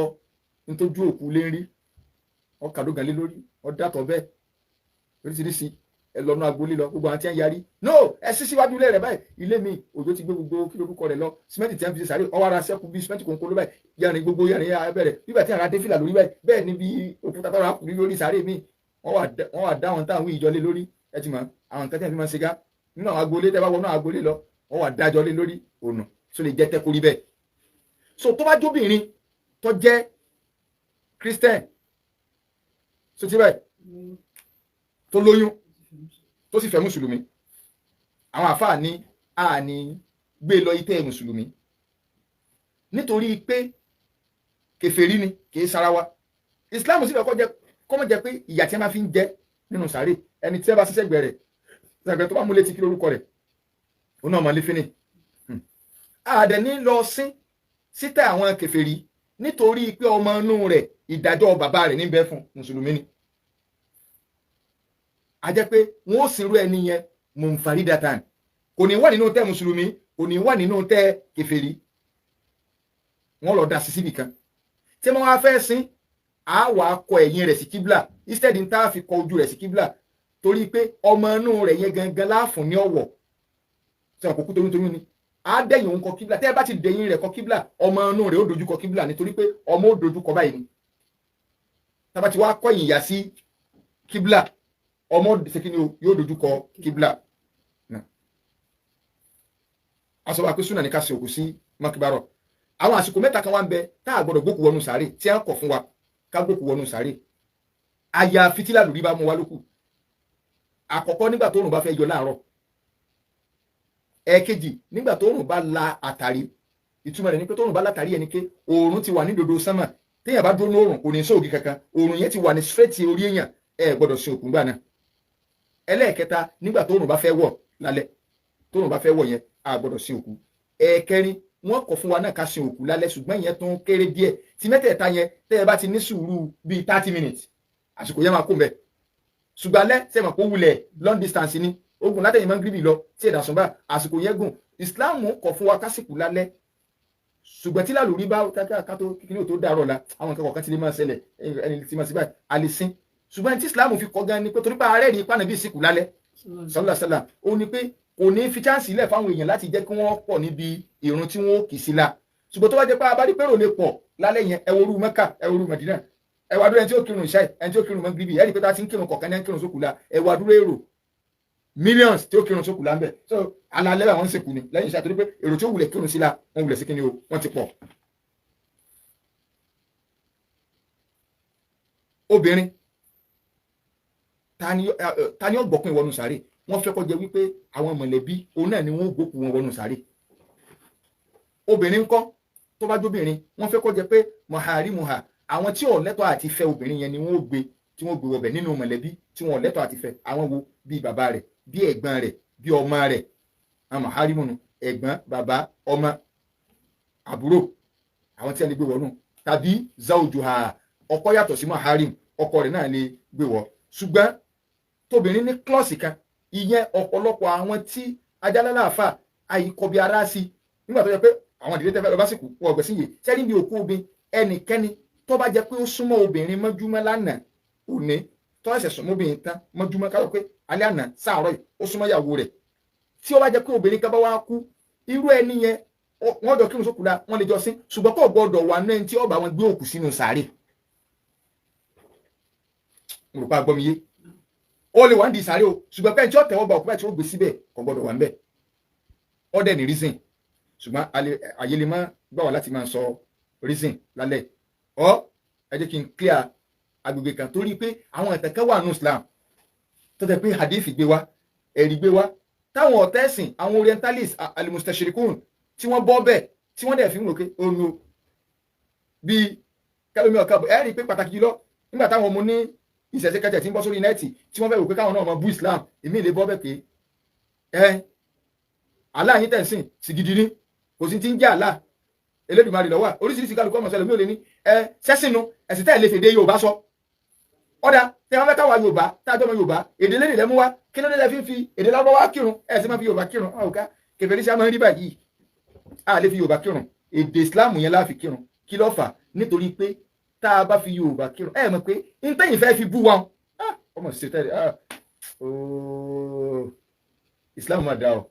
nítorí òkú lé ń rí ọkàdógan lé lórí ọdàtọ̀ bẹ́ẹ̀ oríṣiríṣi ẹ lọ́nà agboolé lọ gbogbo àwọn tí wọ́n yarí no ẹ sí síwájú ilé rẹ̀ báyìí ilé mi òjò ti gbé gbogbo kí lórúkọ rẹ̀ lọ símẹ́ǹtì tí wọ́n fi ṣe sàárè ọwọ́ ara sẹ́kù bí símẹ́ǹtì kòńkó ló báyìí yàrin gbogbo yàrin abẹ́rẹ́ bíbà tí àwọn adéfìlà lórí báyìí bẹ́ẹ̀ ni bí òkúta tọrọ àkùnrin lórí sàárè mi wọ́n wà dá àwọn táwọn ìjọ lé lórí ẹ ti mọ̀ àwọn nǹkan tí wọ́n fi máa ṣe gá nínú àwọn agboolé tẹ́ bá wọnú agboolé lọ wọ́n wà dájọ́ lé lórí ọ̀nà tó lè jẹ́ tẹ́kórí bẹ́ẹ̀ so tó bá jóbìnrin tó jẹ́ Christian so ti báyìí tó lóyún tó sì fẹ́ mùsùlùmí àwọn àfáà ní àní gbé lọ itẹ́ mùsùlùmí nítorí pé kèfèrí ni kìí sara wa Islam sì fẹ́ kọ́mọ̀ jẹ́ pé ìyà tí a máa fi ń jẹ nínú sàárè ẹni tí ẹ bá ṣiṣẹ́ gbẹ̀rẹ̀ ṣàgbẹ̀ tó bá mú létí kí lórúkọ rẹ̀ ó náà máa lé fínì àdẹ̀ ní lọ sí sítẹ̀ àwọn kèfèrí nítorí pé ọmọ inú rẹ̀ ìdájọ́ bàbá rẹ̀ níbẹ̀ fún mùsùlùmí ni a jẹ́ pé wọ́n ó sìnrú ẹni yẹn munfaridatan kò ní wà nínú tẹ́ mùsùlùmí kò ní wà nínú tẹ́ kèfèrí wọ́n lọ da sí síbì kan tí wọ́n wá fẹ́ sin á wà kọ ẹ̀yìn rẹ̀ sí kíbla instead ń tá a fi kọ ojú rẹ̀ sí kíbla torí pé ọmọ inú rẹ̀ yẹn gangan láàfún ní ọ̀wọ̀ tí wọn kò kú torítorí ni á dẹ̀yìn òun kọ kíbla tẹ́ ẹ bá ti dẹ̀yìn rẹ̀ kọ kíbla ọmọ inú rẹ̀ ó dojú kọ kíbla nítorí pé ọmọ ó dojú kọ báyìí ni tá a bá ti wá kọ̀yìn yà sí kíbla ọmọ ṣèkínní yóò dojú kọ kíbla aṣọ wa pé súnà ní ká ṣe òkú sí mọ́kíbárọ̀ àwọn àsìkò mẹ́ta kan wá ń bẹ tá a gbọ́dọ̀ gbókù wọnú sàárè tí a ń kọ̀ fún wa ká gbókù wọnú sàárè àyàfi tí làlùrí bá mú wa lókù àkọ́kọ́ nígbà tóòrùn bá fẹ́ yọ láàárọ̀ ẹ̀ẹ̀kejì nígbà tóòrùn bá la àtàrí ìtumọ̀ rẹ̀ ní pé tóòrùn bá látàrí ẹni pé oòrùn ti wà ní dodo sánmà téèyàn bá dúró ní oòrùn kò ní sóògì kankan oòrùn yẹn ti wà ní straight orí èèyàn ẹ gbọ́dọ̀ sin òkú gbà náà ẹlẹ́ẹ̀kẹta nígbà tóòrùn bá fẹ́ wọ̀ lálẹ́ tóòrùn bá fẹ́ wọ̀ yẹn a gbọ́dọ̀ sin òkú ẹ̀ẹ̀kẹrin wọ́n kọ̀ fún wa náà ká sin òkú lálẹ́ ṣùgbọ́n ìyẹn tó ń kéré díẹ̀ tí mẹ́tẹ̀ẹ̀ta yẹn tẹ́ ẹ bá ti ní sùúrù bíi 30 minutes àsìkò yẹn máa kó mbẹ́ ṣùgbọ́n alẹ́ sẹ́mọ̀ kó wulẹ̀ long distance ni ogun látẹ̀yìn máa ń gíríbì lọ sí ìdásùnbà àsìkò yẹn gùn Islam kọ̀ fún wa kásìkò lálẹ́ ṣùgbọ́n tí làlórí bá ká tó kíkiri ò tó dàrọ̀ la àwọn nǹkan kọ̀ọ̀kan ti lè máa ṣẹlẹ̀ ẹni tí máa ṣe báyìí a lè sin ṣùgbọ́n tí Islam fi kọ́ gan ni pé torí pé ààrẹ rí ipá nàbí ìsìnkú lálẹ́ sallallahu alaihi wasallam ó ní pé kò ní fi chance ilẹ̀ fáwọn èèyàn láti jẹ́ kí wọ́n pọ̀ níbi ìrun tí wọ́n kì í sí la ṣùgbọ́n tó bá jẹ́ pé abárí pérò lè pọ̀ lálẹ́ yẹn ẹwọ́rú Mẹ́kà ẹwọ́rú Mẹ́dínà ẹwà dúró ẹni tí ó kírun ìṣáì ẹni tí ó kírun mọ́gíríbì ẹni pé tá a ti ń kírun kọ̀ọ̀kan ní kírun sókù la ẹwà dúró èrò millions tí ó kírun sókù la ń bẹ̀ so alalẹ́ àwọn ń sèkù ni lẹ́yìn ìṣáì torí pé èrò tí ó wulẹ̀ kírun sí la wọ́n wulẹ̀ sí kí ni o wọ́n ti pọ̀. obìnrin ta ni ó gbọ́kùn ìwọ́nu sàárè wọ́n fẹ́ kó jẹ́ wípé àwọn mọ̀lẹ́bí òun náà ni wọ́n gbókù wọn wọnú sàárè obìnrin ńkọ́ tó bá jóbìnrin wọ́n fẹ́ kó jẹ́ pé maharimuha àwọn tí ò lẹ́tọ̀ọ́ àti fẹ́ obìnrin yẹn ni wọ́n gbé tí wọ́n gbé wọbẹ̀ nínú mọ̀lẹ́bí tí wọ́n lẹ́tọ̀ọ́ àti fẹ́ àwọn wo bíi bàbá rẹ̀ bíi ẹ̀gbọ́n rẹ̀ bíi ọmọ rẹ̀ àwọn maharimunu ẹ̀gbọ́n bàbá ọmọ àbúrò àwọn tí a lè gbé wọ̀ nù, tàbí zawjuha, ọkọ yàtọ̀ sí maharim, ọkọ rẹ̀ náà lè gbé wọ̀. ṣùgbọ́n tóbìnrin ní klọ́ọ̀sì kan, ìyẹn ọ̀pọ̀lọpọ̀ àwọn tí ajálálàáfà àyíkọbi ara sí nígbà tó yẹ pé àwọn ìdílé tẹ́fẹ́ lọ bá sì kú wọ ọ̀gbẹ́ sí yìí sẹ́ni bí òkú obìnrin ẹnikẹ́ni tó bá jẹ́ pé ó súnmọ́ obìnrin mọ́júmọ́ lánàá òní tó ẹ̀sẹ̀ súnmọ́ obìnrin tán mọ́júmọ́ ká lọ pé alẹ́ àná sáàárọ̀ yìí ó súnmọ́ ìyàwó rẹ̀, tí ó bá jẹ́ pé obìnrin kan bá wá kú, irú ẹni yẹn wọ́n jọ kírun sókùlà wọ́n lè jọ sí, ṣùgbọ́n kò gbọ́dọ̀ wà náà tí ó bá wọn gbé òkú sínú sàárè. mo rò pé agbọ́mi yé, ó lè wà ní ìsàárè o, ṣùgbọ́n pé tí ó tẹ̀wọ́ bá òkú báyìí tí ó gbé síbẹ̀ kò gbọ́dọ̀ wà ń bẹ̀, ó dẹ̀ ní reason. ṣùgbọ́n àyè lè má gbà wá láti máa sọ reason lálẹ́ ẹ jẹ́ kí n clear agbègbè kan torí pé àwọn ìtàn kan wà nínú Islam tó tẹ́ pé hadith gbé wá, ẹ̀rí gbé wá, táwọn ọ̀tẹ́sìn àwọn orientalist alimustashrikun tí wọ́n bọ́ bẹ́ẹ̀ tí wọ́n dẹ̀ fi ń rò pé òun bíi kẹlómi ọ̀kan ẹ̀ rí i pé pàtàkì jùlọ nígbà táwọn ọmọ ní ìṣẹ̀ṣẹ̀ kẹjẹ tí ń bọ́ sórí nẹ́ẹ̀tì tí wọ́n fẹ́ rò pé káwọn náà mọ bú Islam, èmi lè bọ́ bẹ́ẹ̀ pé aláàyín tẹ̀sìn sì gidi ní kò sí ti ń jẹ́ àlá Elédùmarè lọ́wọ́ oríṣiríṣi kálukú ọmọ sẹlẹ̀ mi ò lè ní sẹ́sìnú ẹ̀sìn tẹ́ẹ̀ lè fèdè Yorùbá sọ ọ̀dà tẹ́ wọ́n fẹ́ káwa Yorùbá tájọ́ ọmọ Yorùbá èdè lẹ́nìí lẹ́mú wá kí ló dé lẹ́ fi èdè Lárúbáwá kírun ẹ̀ sì máa fi Yorùbá kírun ọ̀ká kẹfẹ́rí sí àmọ́ rí báyìí a lè fi Yorùbá kírun èdè Islam yẹn láfi kírun kí ló fà nítorí pé tá a bá fi Yorùbá kírun ẹ̀ mọ̀ pé ntẹ́yìn fẹ́ fi bú wa ọmọ sì tẹ́lẹ̀ Islam máa dá ọ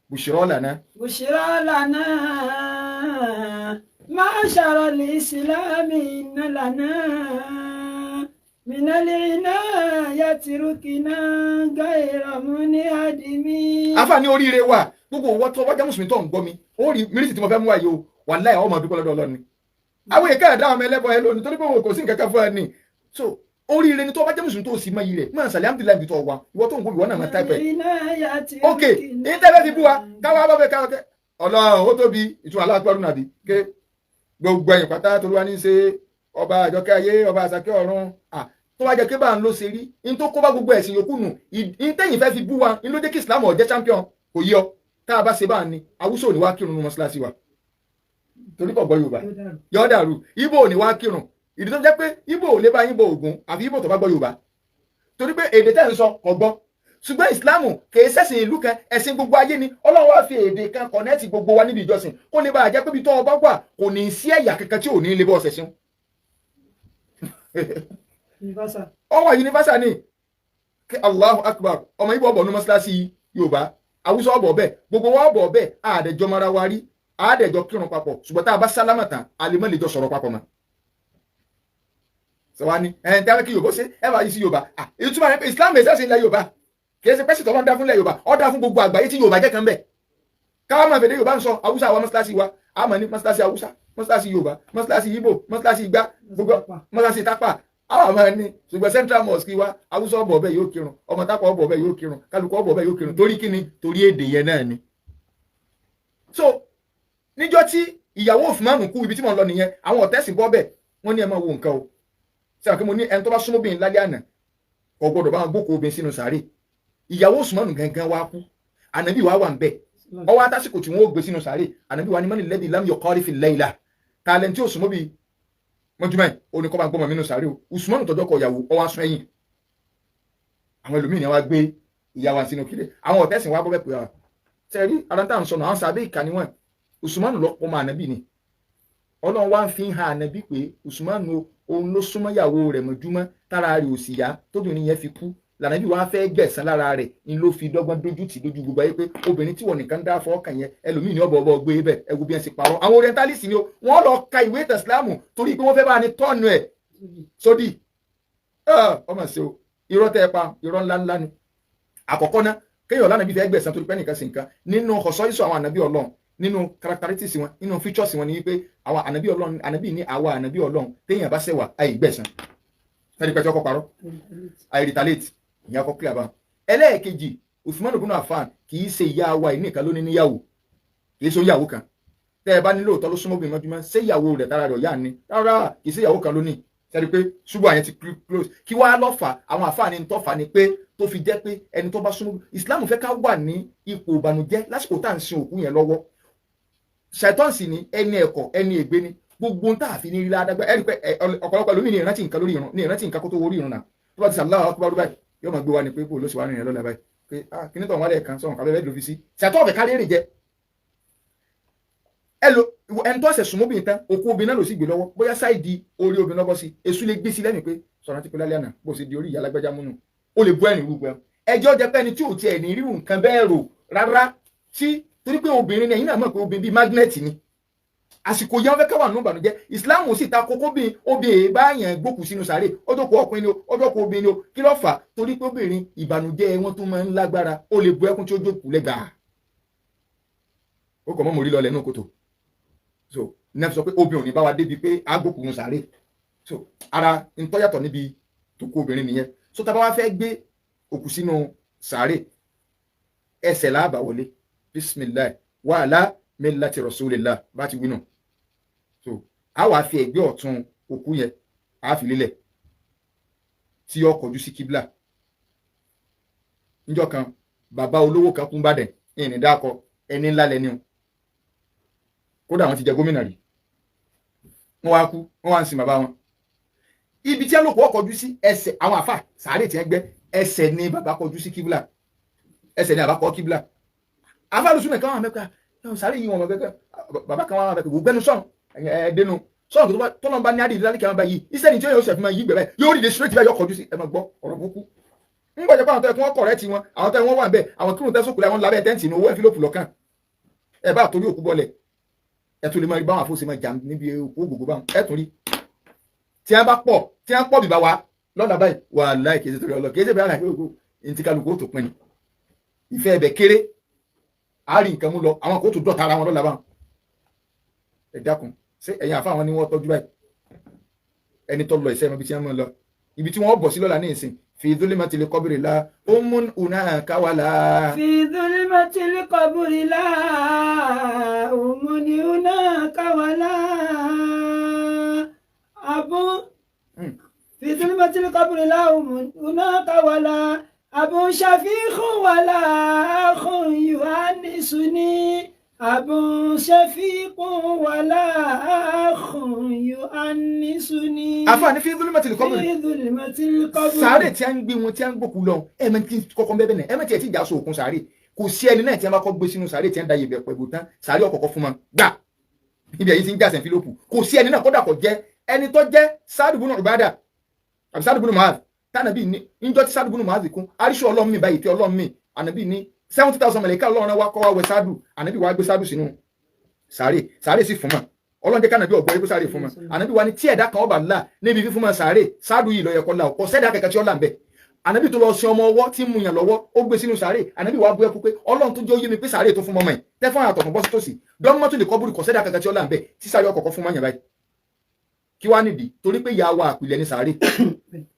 بشرى لنا معشر الإسلام إن لنا من العناية ركنا غير منهدم. àfààní oríire wà gbogbo owó tó wájà mùsùlùmí tó ń gbọ́ mi ó rí mírísì tí mo fẹ́ mú wáyé o wàláhì ọmọ dúpẹ́ lọ́dọ̀ Ọlọ́run ni àwọn èèkà ẹ̀dá ọmọ ẹlẹ́bọ ẹ lónìí torí pé wọn kò sí nǹkan kan fún ẹ ní so oríire ni tó bá jẹ́ mùsùlùmí tó sì mọ iyì rẹ̀ mọ̀ sàlẹ̀ alhamdulilayi bí tó wà ìwọ tó ń gbóbi wọn náà máa táìpẹ̀. ok èyí tẹ́lẹ̀ ti bú wa káwá bá fẹ́ káwá kẹ́ Ọlọ́run ó tóbi ìtura aláàpẹ̀rù nàbí ké gbogbo ẹ̀yìn pátá tó wá ní ṣe ọba àjọkẹ́ ayé ọba àṣàkẹ́ ọ̀run tó wá jẹ́ pé bá ń lọ ṣe rí in tó kó bá gbogbo ẹ̀sìn yòókù nù in tẹ́yìn fẹ́ fi bú wa in ló dé kí Islam ó jẹ́ champion kò yọ tá a bá ṣe bá ní Haúsá ò ní wá kírun mọ́ṣáláṣí wa torí kò gbọ́ Yorùbá yọ dàrú Ìgbò ò ní wá kírun ìdí tó jẹ́ pé Ìgbò ò lè bá yín bọ Ògún àfi Ìgbò tó bá gbọ́ Yorùbá torí pé èdè tẹ́ ń sọ kò gbọ́ ṣùgbọ́n ìsìláàmù kìí ṣẹ̀sìn ìlú kan ẹ̀sìn gbogbo ayé ni Ọlọ́run wá fi èdè kan kọ̀nẹ́ẹ̀tì gbogbo wa níbi ìjọsìn kó lè bá a jẹ́ pé ibi tó ọba wà kò ní sí ẹ̀yà kankan tí ò ní lè bọ́ ọ̀sẹ̀ ṣeun. ọwọ́ universal ni kí Allahu Akbar ọmọ Ìgbò ọbọ̀ ní mọ́ṣáláṣí Yorùbá Haúsá ọbọ̀ bẹ́ẹ̀ gbogbo wa ọbọ̀ bẹ́ẹ̀ àdẹ̀jọ mara wa rí àdẹ̀jọ kírun papọ̀ ṣùgbọ́n tá a bá sálámà tán àlèmọ́ lè jọ sọ̀rọ̀ papọ̀ mọ́ sọwani tẹ́lẹ̀ kí Yorùbá ṣe ẹ bá yí sí Yorùbá ìtumọ̀ rẹ̀ pé Islam ẹ̀sẹ̀ sí ilẹ̀ Yorùbá kì í ṣe pẹ́sì tọ́lọ́ ń dá fún ilẹ̀ Yorùbá ó dá fún gbogbo àgbáyé tí Yorùbá jẹ́ kan bẹ́ẹ̀ káwọn máa fèdè Yorùbá ń sọ Haúsá wa mọ́ṣáláṣí wa a máa ní mọ́ṣáláṣí Haúsá mọ́ṣáláṣí Yorùbá mọ́ṣáláṣí Ìgbò mọ́ṣáláṣí Ìgbá gbogbo mọ́ṣáláṣí Tápà àwọn máa ní ṣùgbọ́n Central Mosque wa Haúsá ọbọ̀ ọbẹ̀ yóò kírun ọmọ Tápà ọbọ̀ ọbẹ̀ yóò kírun kálukú ọbọ̀ ọbẹ̀ yóò kírun torí kíni torí èdè yẹn náà ni. so níjọ́ tí ìyàwó Usman kú ibi tí mo lọ nìyẹn àwọn ọ̀tẹ́sìn bọ́ bẹ̀ wọ́n ní ẹ máa wo nǹkan o sẹ́wọ̀n kí mo ní ẹni tó bá súnmọ́ obìnrin lálẹ́ àná kò gbọ́dọ̀ bá wọn gbókò obìnrin sínú sàárè ìyàwó Usman gangan wá kú ànábì wa wà ń bẹ̀ ọwọ́ atásìkò tí wọ́n ó gbé sínú sàárè ànábì wa ní mọ́ni lẹ́bi lam yuqari fi layla tààlẹ́ntì òsùnmọ́ bíi mọ́júmọ́ oníkọ́ bá gbọ́mọ nínú sàárè o Usman tọjọ́ kọ ìyàwó ọwọ́ aṣọ ẹ̀yìn àwọn ẹlòmíì ni wọ́n gbé ìyàwó sínú kílẹ̀ àwọn ọ̀tẹ́sìn wa bọ́bẹ̀ pé ọ sẹ́rí aráńtà ń sọnù àwọn sàbẹ̀ ìkànnì wọn Usman lọ́pọ̀ mọ́ ànábì ni Ọlọ́run wá ń fi hàn ànábì pé Usman òun ló súnmọ́ ìyàwó rẹ̀ mọ́júmọ́ tára rẹ̀ ò sì yá tóbìnrin yẹn fi kú lànàbí wàá fẹ́ gbẹ̀san lára rẹ̀ ni ló fi dọ́gbọ́n dójú tì lójú gbogbo ayé pé obìnrin tí wọ́n nìkan dá fọ́ọ̀kàn yẹn ẹlòmíì ní ọ̀bọ̀ ọ̀bọ̀ gbé bẹ̀ ẹ̀wù bí wọ́n ṣe parọ́ àwọn orientalist ni wọ́n lọ ka ìwé ìtàn Islam torí pé wọ́n fẹ́ bá ní tọ́ọ̀nù ẹ̀ sódì ọmọ ṣe o irọ́ tẹ́ ẹ pa irọ́ ńláńlá ni àkọ́kọ́ ná kéèyàn lánàbí fẹ́ gbẹ̀san torí pé nìkan sì nǹkan nínú ọ̀sọ́ ìṣọ àwọn ànàbí Ọlọ́run nínú characteristics wọn nínú features wọn ni wípé àwọn ànàbí Ọlọ́run ànàbí ní àwa ànàbí Ọlọ́run téèyàn bá ṣẹ̀wà àìgbẹ̀san fẹ́ẹ́ di pẹ́ẹ́tì ọkọ̀ parọ́ àìrìtàlẹ́tì ìyá kọ́ kílà bá ẹlẹ́ẹ̀kejì Usman ibn Affan kì í ṣe ìyá wa ìníkan ló ní níyàwó kì í ṣe ìyàwó kan tẹ́ ẹ bá nílò òótọ́ ló súnmọ́ obìnrin mọ́júmọ́ ṣé ìyàwó rẹ̀ tára rẹ̀ ọ̀yá ni rárá kì í ṣe ìyàwó kan ló ní sẹ́ni pé ṣùgbọ́n àyẹn ti close kí wàá lọ́fà àwọn àfáàní ń tọ́fà ni pé tó fi jẹ́ pé ẹni tó bá súnmọ́ Islam fẹ́ ká wà ní ipò ìbànújẹ́ lásìkò tá à ń sin òkú yẹn lọ́wọ́ ṣàìtọ́n sì ni ẹni ẹ̀kọ́ ẹni ègbé ni gbogbo ń tààfin ní ilé adágbá ẹ̀rí pé ọ̀pọ̀lọpọ̀ lómi ní ìrántí nǹkan lórí ìrun ní ìrántí nǹkan kó tó wọrí ìrun náà tó bá ti Allahu Akbar báyìí yóò máa gbé wa ní pé bó ló sì wá rìnrìn lọ́la báyìí pé kíní tó ń wálé kan sọ̀rọ̀ kábẹ́rẹ́ ló fi sí ṣàtọ́ ọ̀fẹ́ kárí èrè jẹ ẹni tó ṣẹ̀ súnmọ́ obìnrin tán òkú obìnrin náà ló sì gbé lọ́wọ́ bóyá sáìdì orí obìnrin lọ́bọ́ sí èṣù lè gbé sí lẹ́nu pé sọ̀rọ̀ ti pé lálẹ́ àná bó ṣe di orí ìyá alágbájá múnú ó lè bú ẹ̀rìn rúgbẹ́ ẹjọ́ jẹ́ pé ẹni tí ò tiẹ̀ ní rírun nǹkan bẹ́ẹ̀ rò rárá tí torí pé obìnrin ni ẹ̀yin náà mọ̀ pé obìnrin bíi mágínẹ́ẹ̀tì ni àsìkò yẹn fẹ́ káwà nù ìbànújẹ́ ìsìláàmù sì ta kókó bí obìnrin báyàn gbókù sínú sàárè ọjọ́ kó ọkùnrin ni ó ọjọ́ kó obìnrin ni ó kí ló fà á torí pé obìnrin ìbànújẹ́ wọn tó máa ń lágbára ó lè bu ẹkún tí ó jókòó lẹ́gbàá ó kọ̀ mọ́ mórí lọ lẹ́nu kòtò so nẹ́ẹ̀ sọ pé obìnrin ò ní bá wa débi pé á gbókù nù sàárè so ara ntọ́yàtọ̀ níbi tó kó obìnrin nìyẹn so tá a bá wá fẹ́ gbé òkú sínú sàárè ẹsẹ̀ láàbà wọlé bisimilahi wàhálà millati rasulillah bá ti wí nù so a wá fi ẹ̀gbẹ́ ọ̀tún òkú yẹn a fi lélẹ̀ tí ó kọjú sí kíbla níjọ́ kan bàbá olówó kan kún bàdàn ìní dákọ ẹni ńlá lẹni o kódà wọn ti jẹ gómìnà rí wọn wá kú wọn wá ń sin bàbá wọn ibi tí alóko kọjú sí ẹsẹ̀ àwọn àfà sàárè tí wọn gbẹ́ ẹsẹ̀ ni bàbá kọjú sí kíbla ẹsẹ̀ ni bàbá kọ kíbla àfà lùsùn kan wà mẹ́ka sàárè yìí wọn mọ kẹkẹ bàbá kan wà mẹ́ka gbẹnu sọ̀n ẹ̀ẹ́dẹ́nu sọ́ọ̀kì tó lọ́n bá ní àdìrí lálẹ́ kí wọ́n bá yí ìsẹ́ni tí ó yóò ṣẹ̀fún máa yí gbẹ̀rẹ̀ yóò rí de straight báyọ̀ kọjú sí ẹ máa gbọ́ ọ̀rọ̀ burúkú ń gbọ́dọ̀ pé àwọn tó yẹ kí wọ́n kọ̀rẹ́ ti wọn àwọn tó yẹ wọ́n wà ń bẹ̀ àwọn kírun tẹ́sùkù láwọn lábẹ́ tẹ́ǹtì ní owó ẹ̀fílòpù lọ́kàn ẹ bá torí òkú bọ́lẹ̀ ẹ tún lè máa rí báwọn àfọ̀sẹ̀ máa jà níbi òkú ògògó báwọn ẹ tún rí tí wọ́n bá pọ̀ bìbá wa lọ́dà báyìí wà láì kì í ṣe torí ọlọ́ kì í ṣe bẹ́ẹ̀ láì ní ti kálukú ó tó pin ni ìfẹ́ ẹ̀bẹ̀ kéré àárín nǹkan mú lọ àwọn kò tó dọ̀tà ara wọn lọ́la báwọn ẹ dákun ṣé ẹ̀yin àfa àwọn ni wọ́n tọ́jú báyìí ẹni tó lọ ìṣẹ́ ibi tí wọ́n mọ̀ lọ ibi tí wọ́n bọ̀ sí lọ́la ní ìsìn fi dhulmatil qabri la umun hunaka wala. fi dhulmatil qabri la umun hunaka wala abu fi dhulmatil qabri la umun hunaka wala abu shafiqun wala akhun yuhannisuni. أبو شفيق ولا أخ يؤنسني. àfààní fi dhulmatil qabri. في ظلمة القبر. sàárè tí a ń gbé wọn tí a ń gbókù lọ ẹ̀mẹ́ tí kọ́kọ́ bẹ́ẹ̀ bẹ́ẹ̀ ẹ̀mẹ́ tí ẹ̀ ti jà so òkun sàárè kò sí ẹni náà tí a bá kọ́ gbé sínú sàárè tí a ń da yẹ̀bẹ̀ pẹ̀lú tán sàárè ọ̀kọ̀ọ̀kọ̀ fún wọn gbà ibi ẹ̀yìn tí ń jàsẹ̀ fílòpù kò sí ẹni náà kódà kò jẹ́ ẹni tó jẹ́ Sa'd ibn Ubadah àbí Sa'd ibn Mu'adh tànàbí ní ìjọ tí Sa'd ibn Mu'adh kún aríṣu ọlọ́mì báyìí tí ọlọ́mì ànàbí ní 70,000 mẹ̀lẹ́kà ọlọ́run wa kọ́ wa wẹ Sa'd ànàbí wa gbé Sa'd sínú sàárè sì fún mọ́ ọlọ́run jẹ́ kánàbí ọ̀gbọ́n ibú sàárè fún mọ́ ànàbí wa ní tí ẹ̀dá kan ọba ńlá níbi fífún mọ́ sàárè Sa'd yìí lọ́yẹ̀kọ́ la ọ̀pọ̀ sẹ́dá kẹ̀kẹ́ tí ó là ń bẹ̀ ànàbí tó lọ sí ọmọ ọwọ́ tí ń mu yàn lọ́wọ́ ó gbé sínú sàárè ànàbí wa bú ẹkú pé ọlọ́run tó jẹ́ ó yé mi pé sàárè tó fún mọ́mọ́ ẹ̀ tẹ́fọ́n àtọ̀kùn bọ́ sí tòsí dọ́mọ́ tó lè kọ́ burúkọ sẹ́dá kẹ̀kẹ́ tí ó là ń bẹ̀ tí sàárè ọkọ̀ọ̀kọ̀ fún mọ́yàn báyìí kí wá nìdí torí pé ìyá wa àpilẹ̀ ní sàárè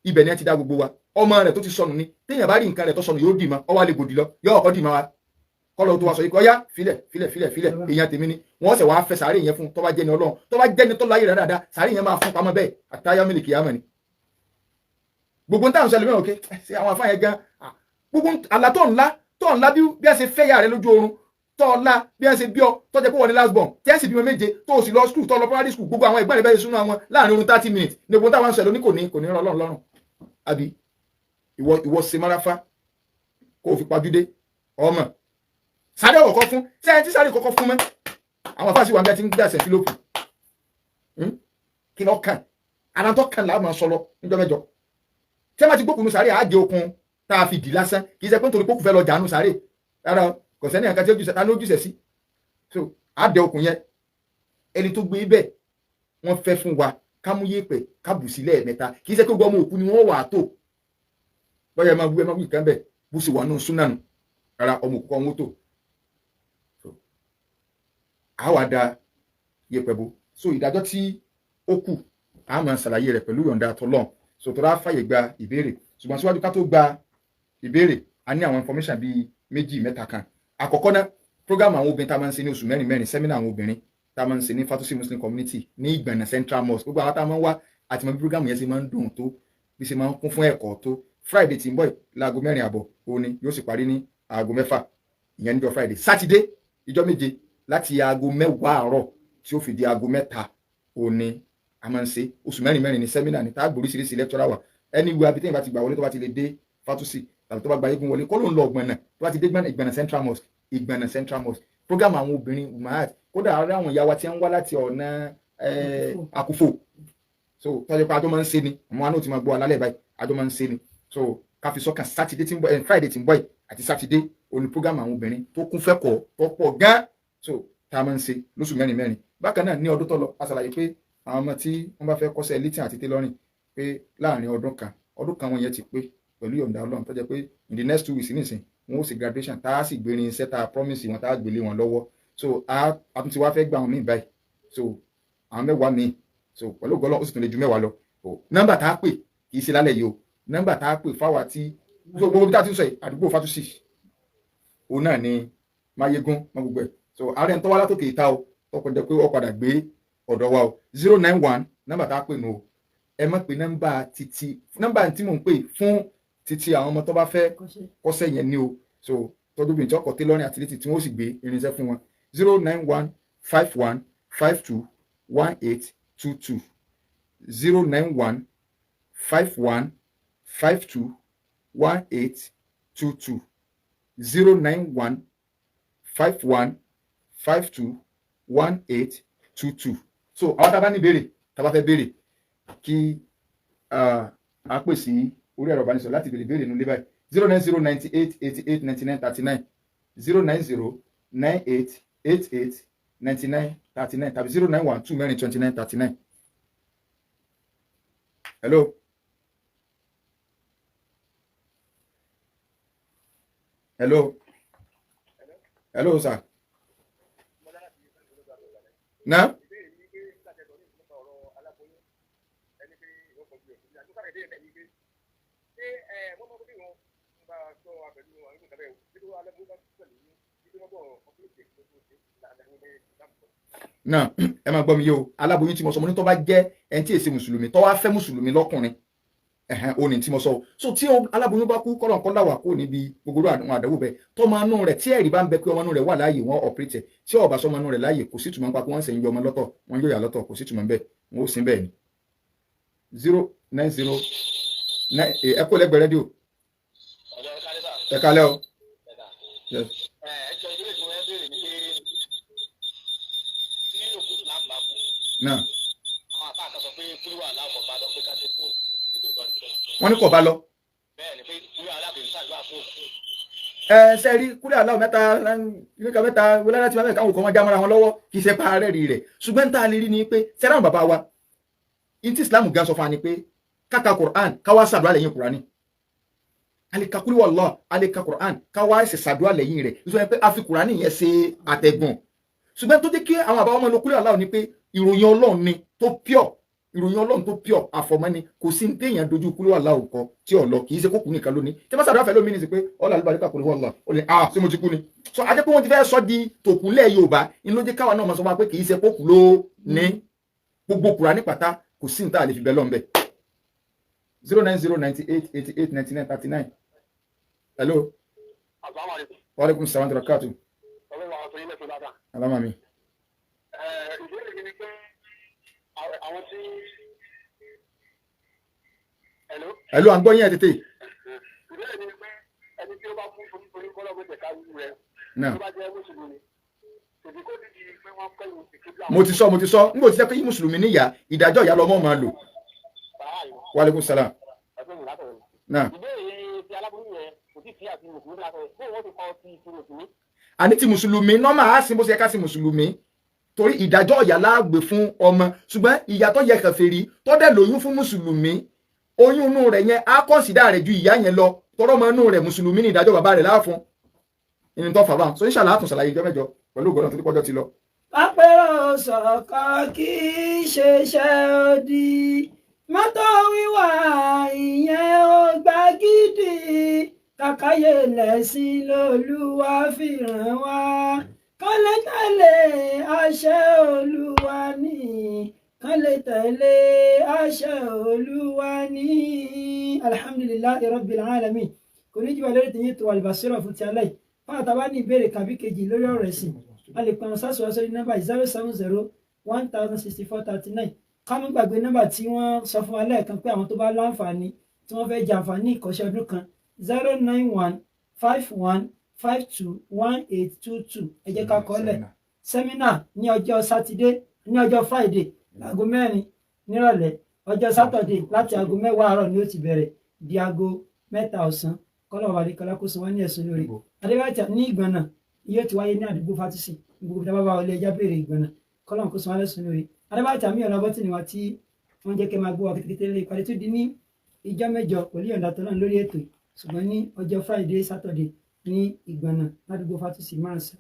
ibẹ̀ ni ẹ ti dá gbogbo wa ọmọ rẹ̀ tó ti sọnù ni téèyàn bá rí nǹkan rẹ̀ tó sọnù yóò dì mọ́ ọwọ́ alẹ́ gòdì lọ yóò ọkọ̀ dì mọ́ wa kọ́lọ́ tó wá sọ yìí kọ́ yá filẹ̀ èèyàn tèmi ni wọ́n sẹ̀ wá fẹ́ sàárè yẹn fún tó bá jẹ́ni ọlọ́run tó bá jẹ́ni tó láyé rẹ̀ dáadáa sàárè yẹn máa fún pamọ́ bẹ́ẹ̀ àtàyà mílíkì yàmọ̀ ni. gbogbo táwọn sẹlẹ̀ mẹ́rin òkè ṣe àwọn afáyẹ gan gbogbo àlá tó ńlá bí a ṣe fẹ́ yà rẹ lójú oorun tó ńlá bí a ṣe bí ọ tó jẹ́ pé wọ́n ní last born tí a sì bímọ méje tó o sì lọ school tó lọ primary school gbogbo àwọn ẹgbẹ́ rẹ̀ bẹ́ẹ̀ sínú àwọn láàrin orun 30 minutes ní gbogbo táwọn sẹlẹ̀ ní kò ní rán ọlọ́run lọ́rùn àbí ìwọ ṣe máráfá kó o fi pajúdé ọmọ sáré ọkọ̀ fún sẹ́yìn tí sáré kọ́kọ́ fún mẹ́ àwọn afáàsì wà ń bẹ́ tí ń gbé àṣẹ fílòpù kí lọ kàn ara tó kàn láàmú sọlọ níjọ́ mẹ́jọ tí a máa ti gbókùnú sáré àjẹ okun tá a fi dì lásán kì í ṣe pé nítorí pókù fẹ́ lọ jàánú sáré rárá kò sẹ́ni àkàtì ojúṣe sí so àdẹ okun yẹn ẹni tó gbé bẹ́ẹ̀ wọ́n fẹ́ fún wa ká mú yẹ̀pẹ̀ ká bù sí lẹ́ẹ̀mẹ́ta kì í ṣe pé gbọ́ ọmọ òkú ni wọ́n wà á tó bọ́yá ẹ máa wú ìkàn bẹ́ẹ̀ bó ṣe wà nù súnánù rárá ọmọ òkú kan wọ́n tó àwa da yẹ̀pẹ̀ bò so ìdájọ́ tí ó kù a máa ṣàlàyé rẹ̀ pẹ̀lú yọ̀ǹda tọlọ́run so tó rà fàyè gba ìbéèrè ṣùgbọ́n síwájú ká tó gba ìbéèrè a ní àwọn information bíi 2-3 kan àkọ́kọ́ náà program àwọn obìnrin tá a máa ń ṣe ní oṣù mẹ́rin seminar àwọn obìnrin tá a máa ń ṣe ní Fatosi Muslim Community ní Ìgbàna Central Mosque gbogbo àwọn tá a máa ń wá àti mọ bí program yẹn ṣe máa ń dùn tó bí ṣe máa ń kún fún ẹ̀kọ́ tó Friday tí ń bọ̀ láago 4:30 òun ni yóò sì parí ní aago 6 ìyẹn níjọ́ Friday Saturday ìjọ́ méje láti aago 10 àárọ̀ tí ó fi di aago 3 òní a máa ń ṣe oṣù mẹ́rin ní sẹ́mínà ní táàgbò oríṣiríṣi lecturer wà ẹni wo abitẹ́yìn bá ti gbà wọlé tó bá ti lè dé fatusi tàbí tó bá gba eégún wọlé kó ló ń lọ Ìgbọ̀nà tó bá ti dé Ìgbọ̀nà Central Mosque program àwọn obìnrin umahat kódà ara àwọn ìyá wa tí ń wá láti ọ̀nà Àkúfò so tọ́jú pé àjọ máa ń ṣe ni àwọn àna ò ti máa gbọ́ alálẹ̀ báyìí àjọ máa ń ṣe ni so káfí sọ́kàn sátidé tí ń bọ̀ Friday tí ń bọ̀ yìí àti sátidé òní program àwọn obìnrin tó kún fẹ́kọ̀ọ́ tó pọ̀ gan so tá a máa ń ṣe lóṣù mẹ́rin bákan náà ní ọdún tó lọ a ṣàlàyé pé àwọn ọmọ tí wọ́n bá fẹ́ kọ́ṣẹ́ lítìn àti tailoring pé láàrin ọdún kan wọn yẹn ti pé pẹ̀lú yọ̀ǹda Ọlọ́run tó jẹ́ pé in the next 2 weeks nísìn wọn ó sì graduation tá a sì gbé irin iṣẹ́ tá a promise wọn tá a gbélé wọn lọ́wọ́ so a tún ti wá fẹ́ gbà wọn míì báyìí so àwọn mẹ́wàá míì so pẹ̀lú ògbọ́lọ́ ó sì tún lè ju mẹ́wàá lọ nọ́mbà tá a pè kì í ṣe lálẹ́ yìí o nọ́mbà tá a pè fáwa tí gbogbo bí tá a ti ń sọ yìí àdúgbò Fatusi òun náà ni Máyégún mọ gbogbo ẹ̀ so ààrẹ ń tọ́wá látòkè ìta o ọkọ̀ jẹ́ pé ó padà gbé ọ̀dọ̀ wa o 091 nọ́mbà tá a pè nù o ẹ má pe nọ́mbà tí mò ń pè fún títí àwọn ọmọ tó bá fẹ́ kọ́ṣẹ́ yẹn ní o so tọ́jú bí ìjọkọ̀ tailoring àti létí tí wọ́n sì gbé irinṣẹ́ fún wọn 091 51 52 1822 091 51 52 1822 091 51 52 1822 so àwọn tá a bá ní ìbéèrè tá a bá fẹ́ béèrè kí a pè sí orí ẹ̀rọ ìbánisọ̀rọ̀ láti béèrè nínú ilé báyìí 090 98 88 99 39 090 98 88 99 39 tàbí 091 2 mẹ́rin 29 39. Hello. Hello, sir. Na? Náà ẹ máa gbọ́ mi yé o aláboyún tí mo sọ mo ní tó bá jẹ́ ẹni tí èsì mùsùlùmí tó wá fẹ́ mùsùlùmí lọ́kùnrin ó ní tí mo sọ o so tí aláboyún bá kú kọ́lọ̀ kọ́lá wà kó níbi gbogbo àwọn àdánwò bẹ́ẹ̀ tọ́mọ inú rẹ̀ tí ẹ̀rí bá ń bẹ pé ọmọ inú rẹ̀ wà láàyè wọ́n ọ̀pẹ́rẹ́tẹ̀ tí ọba sọmọ inú rẹ̀ láàyè kò sí túmọ̀ nípa pé wọ́n ń sẹ́yìn ọmọ lọ́tọ̀ wọ́n yóò yà lọ́tọ̀ kò sí túmọ̀ bẹ́ẹ̀ wọ́n ó sin bẹ́ẹ̀ ni 090 ẹ kó lẹ́gbẹ̀ẹ́ rédíò ẹ kálẹ́ o. Náà wọ́n ní kò bá lọ. Ṣe rí kúrẹ́ aláwọ̀ mẹ́ta níka mẹ́ta wọlé láti máa káwọn kò wọ́n já mọ́ra wọn lọ́wọ́ kì í ṣe parẹ́ rí rẹ̀ ṣùgbọ́n tá a lè rí ni pé sẹ́ráwọn bàbá wa ìtì Islam gan sọ fún wa ni pé káka Quran káwá ṣàdúrà lẹ́yìn Qurani alika kúrẹ́ wallah alika Quran káwá ṣe ṣàdúrà lẹ́yìn rẹ̀ nítorí pé a fi Qurani yẹn ṣe àtẹ̀gùn ṣùgbọ́n tó jẹ́ kí àwọn àbáwọ́ ọmọ lókúrẹ́ aláwọ̀ ni pé ìròyìn Ọlọ́run ni tó pure ìròyìn Ọlọ́run tó pure àfọ̀mọ́ni kò sí téèyàn dojú kúrò aláwọ̀ kọ tí ọ̀lọ́ kì í ṣe kókù nìkan lónìí tí wọ́n sàdúrà fẹ́ lómi ní sí pé ọ̀là àlùbáríkà kò ní wọ́n lọ ó lè ṣé mo ti kú ni so adé pé wọ́n ti fẹ́ sọ di tòkúnlẹ̀ Yorùbá inú ló jẹ́ káwa náà máa sọ pé kì í ṣe kókù ló ní gbogbo Kùránì pátá kò sí níta àlè fi bẹ́ lọ́nbẹ̀ 09098889939 hello. Wa alaikum salaam wa rahmatullahi. Alámàmí. Ìbéèrè mi ni pé àwọn tí hello à ń gbọ́ yín ẹ̀ tètè. Ìbéèrè mi ni pé ẹni tí ó bá fún orí kọ́lọ́gbé tẹ̀ka wú rẹ̀ tó bá jẹ́ mùsùlùmí tòbí kó dídì pé wọ́n kọ́ ìwò sí kíbla. mo ti sọ n kò ti jẹ́ pé mùsùlùmí níyà ìdájọ́ ìyá lọ́mọ máa lò. Wa alaikum salaam. Náà. Ìbéèrè ti aláboyún yẹn kò tí ì sí àti mùsùlùmí látọ̀ bó wọ́n ti kọ́ sí ti mùsùlùmí. Àní ti mùsùlùmí nọ́mà á sí bó ṣe ká sí mùsùlùmí torí ìdájọ́ ìyá láàgbé fún ọmọ ṣùgbọ́n ìyá tó yẹ kèfèrí tó dẹ̀ lóyún fún mùsùlùmí oyún inú rẹ̀ yẹn á kọ́nsídà rẹ̀ ju ìyá yẹn lọ tọrọ ọmọ inú rẹ̀ mùsùlùmí ní ìdájọ́ bàbá rẹ̀ láàfún ìní tó fàbá so inshallah àtún ṣàlàyé ìjọ mẹ́jọ pẹ̀lú ògbọ́n tó pọ́jọ́ ti lọ. Pápẹ́rọ̀ sọ̀kọ̀ kì í ṣe iṣẹ́ òdì mọ́tò wíwà ìyẹn ò gbà gidi kàkàyè lẹ́sìn lolúwa fi ràn wá kán lè tẹ̀lé àṣẹ olúwa ní kán lè tẹ̀lé àṣẹ olúwa ní alhamdulillahi rabbil alamin kò ní jùlọ lórí tìyí tó Al-Basira fún ti alẹ́ yìí fún àtàwọn ní ìbéèrè kàbí kejì lórí ọ̀rọ̀ ẹ̀sìn a lè pẹ̀rọ sásùwá sórí nọ́mbà 070 106439. ká má gbàgbé nọ́mbà tí wọ́n sọ fún wa lẹ́ẹ̀kan pé àwọn tó bá láǹfààní tí wọ́n fẹ́ jẹ àǹfààní ìkọ́ṣẹ́ ọdún kan 09151521822. ẹ jẹ́ ká kọ́ lẹ̀ sẹ́mínà ní ọjọ́ sátidé ní ọjọ́ friday láago 4 nírọ̀lẹ́, ọjọ́ sátọ̀dé láti aago 10 àárọ̀ ni ó ti bẹ̀rẹ̀ di aago 3 ọ̀sán. kọ́lọ̀ wà lẹ́kọ̀ọ́ lákòóso wọn ní ẹ̀sùn lórí adébáyà ní ìgbọ̀nà yóò ti wáyé ní àdúgbò fátúsì gbogbo ìjọba bá wọlé ẹjá béèrè ìgbọ̀nà kọ́lọ̀ kó sọ wọn lẹ́sùn lórí adébáyà mi ọ̀nà bọ́tì níwá tí wọ́n jẹ́ kẹ́ máa gbọ́ wa kétékété lé ìpàdé tó di ní ìjọ mẹ́jọ pẹ̀lú ìyọ̀ǹda tó náà lórí ètò, ṣùgbọ́n ní ọjọ́ friday sátọ̀dé ní ìgbọ̀nà ládùúgbò fátúsì márùn-ún.